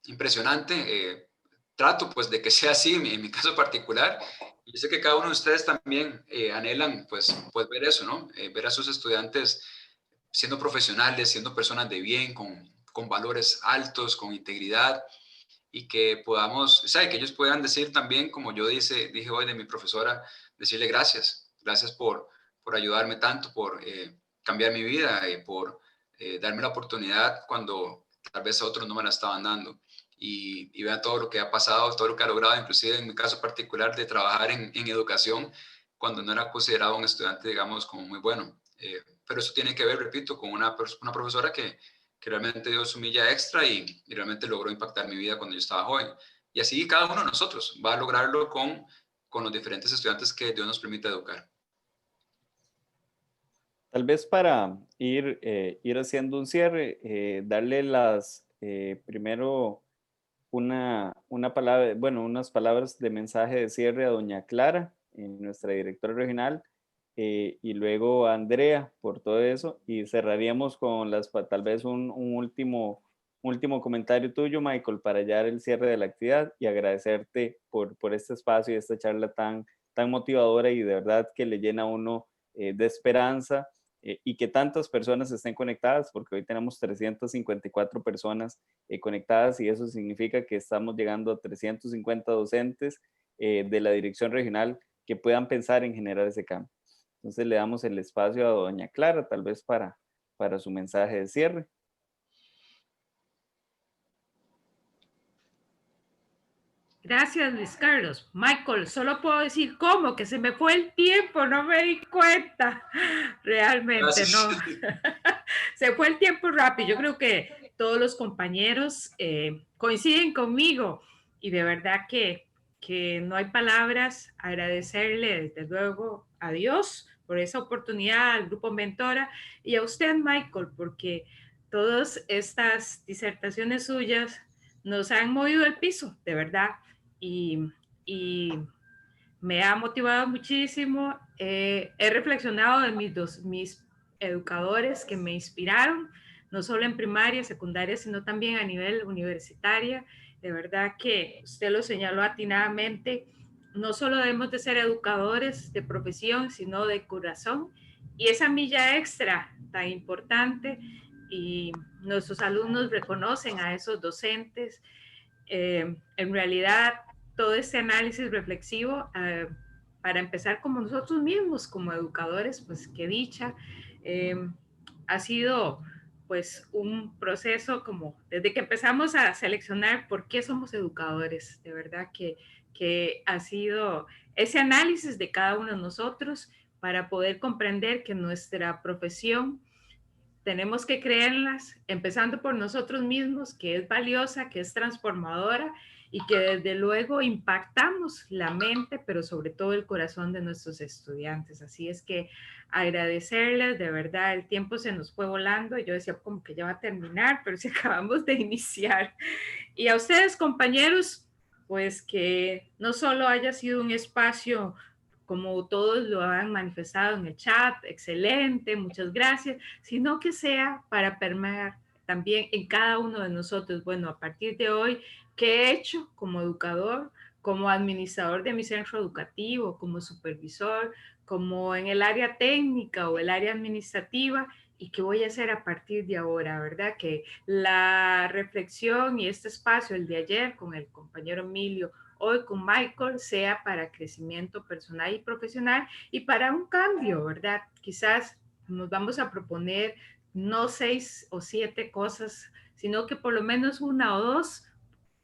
impresionante. Trato pues de que sea así en mi caso particular. Yo sé que cada uno de ustedes también anhelan pues ver eso, ¿no? Ver a sus estudiantes siendo profesionales, siendo personas de bien, con valores altos, con integridad, y que podamos, o sea, que ellos puedan decir también, como yo dije hoy de mi profesora, decirle gracias por ayudarme tanto, por cambiar mi vida, por darme la oportunidad cuando tal vez a otros no me la estaban dando. Y vean todo lo que ha pasado, todo lo que ha logrado, inclusive en mi caso particular de trabajar en educación, cuando no era considerado un estudiante, digamos, como muy bueno. Pero eso tiene que ver, repito, con una profesora que realmente dio su milla extra y realmente logró impactar mi vida cuando yo estaba joven. Y así cada uno de nosotros va a lograrlo con los diferentes estudiantes que Dios nos permite educar. Tal vez para ir haciendo un cierre, darle primero una palabra, bueno, unas palabras de mensaje de cierre a doña Clara, nuestra directora regional, y luego a Andrea por todo eso, y cerraríamos con tal vez un último comentario tuyo, Michael, para ya el cierre de la actividad y agradecerte por este espacio y esta charla tan motivadora y de verdad que le llena a uno de esperanza. Y que tantas personas estén conectadas, porque hoy tenemos 354 personas conectadas y eso significa que estamos llegando a 350 docentes de la dirección regional que puedan pensar en generar ese cambio. Entonces le damos el espacio a doña Clara, tal vez para su mensaje de cierre. Gracias, Luis Carlos. Michael, solo puedo decir cómo, que se me fue el tiempo, no me di cuenta. Realmente, gracias. No. Se fue el tiempo rápido. Yo creo que todos los compañeros coinciden conmigo y de verdad que no hay palabras. Agradecerle desde luego a Dios por esa oportunidad, al Grupo Mentora y a usted, Michael, porque todas estas disertaciones suyas nos han movido el piso, de verdad. Y me ha motivado muchísimo. He reflexionado de mis educadores que me inspiraron, no solo en primaria, secundaria, sino también a nivel universitaria. De verdad que usted lo señaló atinadamente. No solo debemos de ser educadores de profesión, sino de corazón. Y esa milla extra tan importante, y nuestros alumnos reconocen a esos docentes. En realidad, todo este análisis reflexivo, para empezar como nosotros mismos, como educadores, pues qué dicha, ha sido pues un proceso como desde que empezamos a seleccionar por qué somos educadores, de verdad que ha sido ese análisis de cada uno de nosotros para poder comprender que nuestra profesión tenemos que creerlas, empezando por nosotros mismos, que es valiosa, que es transformadora y que desde luego impactamos la mente, pero sobre todo el corazón de nuestros estudiantes. Así es que agradecerles, de verdad, el tiempo se nos fue volando. Yo decía como que ya va a terminar, pero si acabamos de iniciar. Y a ustedes, compañeros, pues que no solo haya sido un espacio como todos lo han manifestado en el chat, excelente, muchas gracias, sino que sea para permear también en cada uno de nosotros. Bueno, a partir de hoy, ¿qué he hecho como educador, como administrador de mi centro educativo, como supervisor, como en el área técnica o el área administrativa? ¿Y qué voy a hacer a partir de ahora? ¿Verdad? Que la reflexión y este espacio, el de ayer con el compañero Emilio, hoy con Michael, sea para crecimiento personal y profesional y para un cambio, ¿verdad? Quizás nos vamos a proponer no 6 o 7 cosas, sino que por lo menos 1 o 2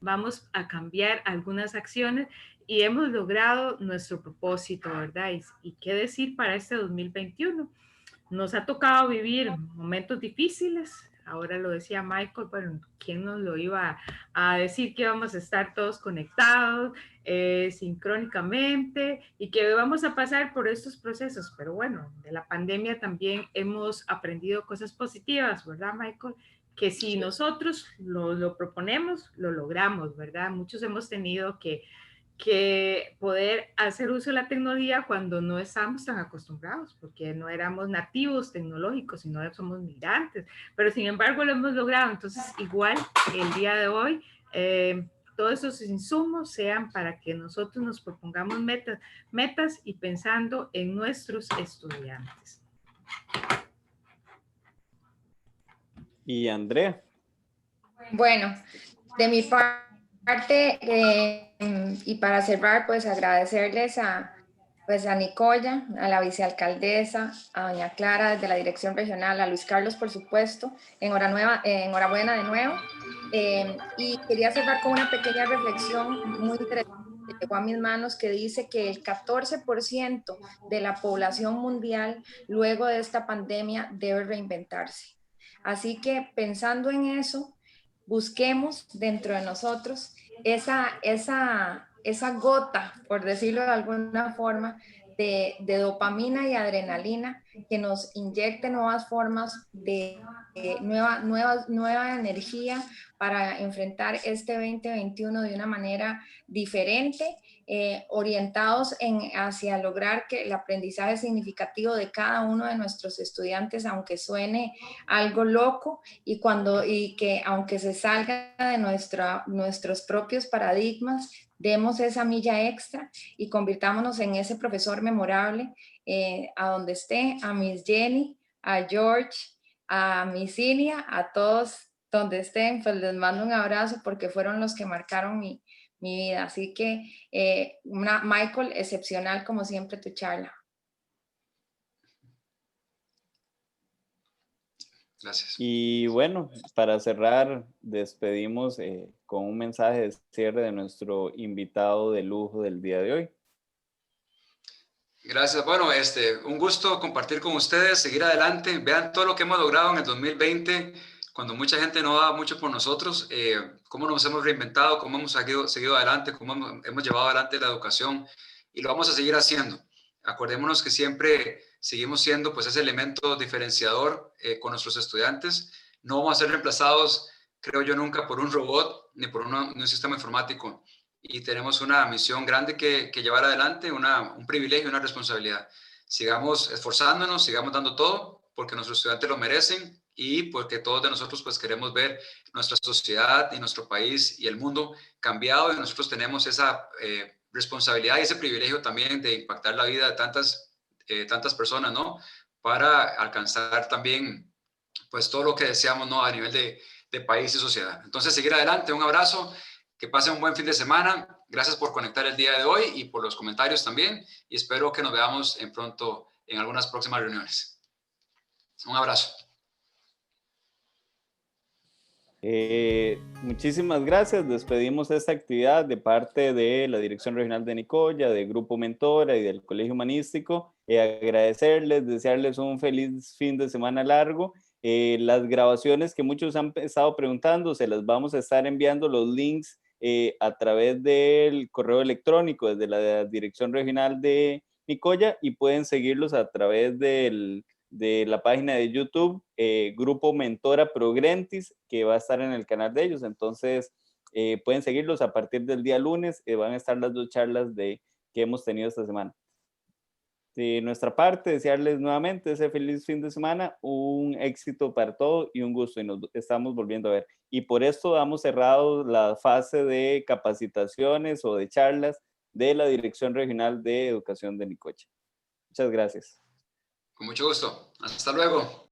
vamos a cambiar algunas acciones y hemos logrado nuestro propósito, ¿verdad? ¿Y qué decir para este 2021? Nos ha tocado vivir momentos difíciles. Ahora lo decía Michael, bueno, ¿quién nos lo iba a decir que vamos a estar todos conectados sincrónicamente y que vamos a pasar por estos procesos? Pero bueno, de la pandemia también hemos aprendido cosas positivas, ¿verdad, Michael? Que si nosotros lo proponemos, lo logramos, ¿verdad? Muchos hemos tenido que poder hacer uso de la tecnología cuando no estábamos tan acostumbrados, porque no éramos nativos tecnológicos, sino somos migrantes, pero sin embargo lo hemos logrado. Entonces, igual el día de hoy, todos esos insumos sean para que nosotros nos propongamos metas y pensando en nuestros estudiantes. Y Andrea. Bueno, de mi parte, y para cerrar, pues agradecerles a Nicoya, a la vicealcaldesa, a doña Clara desde la dirección regional, a Luis Carlos, por supuesto, enhorabuena de nuevo. Y quería cerrar con una pequeña reflexión muy interesante que llegó a mis manos, que dice que el 14% de la población mundial luego de esta pandemia debe reinventarse. Así que pensando en eso, busquemos dentro de nosotros esa gota, por decirlo de alguna forma, de dopamina y adrenalina que nos inyecte nuevas formas de nueva energía para enfrentar este 2021 de una manera diferente, orientados hacia lograr que el aprendizaje significativo de cada uno de nuestros estudiantes, aunque suene algo loco y que aunque se salga de nuestros propios paradigmas, demos esa milla extra y convirtámonos en ese profesor memorable a donde esté, a Miss Jenny, a George, a Miss Ilia, a todos donde estén, pues les mando un abrazo porque fueron los que marcaron mi vida. Así que, Michael, excepcional como siempre tu charla. Gracias. Y bueno, para cerrar, despedimos con un mensaje de cierre de nuestro invitado de lujo del día de hoy. Gracias. Bueno, un gusto compartir con ustedes, seguir adelante. Vean todo lo que hemos logrado en el 2020, cuando mucha gente no daba mucho por nosotros, cómo nos hemos reinventado, cómo hemos seguido adelante, cómo hemos llevado adelante la educación y lo vamos a seguir haciendo. Acordémonos que siempre seguimos siendo pues ese elemento diferenciador con nuestros estudiantes. No vamos a ser reemplazados, creo yo, nunca por un robot ni por un sistema informático. Y tenemos una misión grande que llevar adelante, un privilegio, una responsabilidad. Sigamos esforzándonos, sigamos dando todo, porque nuestros estudiantes lo merecen y porque todos de nosotros pues queremos ver nuestra sociedad y nuestro país y el mundo cambiado, y nosotros tenemos esa responsabilidad y ese privilegio también de impactar la vida de tantas personas, ¿no? Para alcanzar también pues todo lo que deseamos, ¿no? A nivel de país y sociedad. Entonces, seguir adelante. Un abrazo. Que pasen un buen fin de semana. Gracias por conectar el día de hoy y por los comentarios también. Y espero que nos veamos pronto en algunas próximas reuniones. Un abrazo. Muchísimas gracias. Despedimos esta actividad de parte de la Dirección Regional de Nicoya, del Grupo Mentora y del Colegio Humanístico. Agradecerles, desearles un feliz fin de semana largo Las grabaciones que muchos han estado preguntando, se las vamos a estar enviando los links a través del correo electrónico desde la Dirección Regional de Nicoya, y pueden seguirlos a través de la página de YouTube, Grupo Mentora Progrentis, que va a estar en el canal de ellos. Entonces pueden seguirlos a partir del día lunes, van a estar las 2 charlas que hemos tenido esta semana. De nuestra parte, desearles nuevamente ese feliz fin de semana, un éxito para todos y un gusto, y nos estamos volviendo a ver. Y por esto damos cerrado la fase de capacitaciones o de charlas de la Dirección Regional de Educación de Nicoya. Muchas gracias. Con mucho gusto. Hasta luego.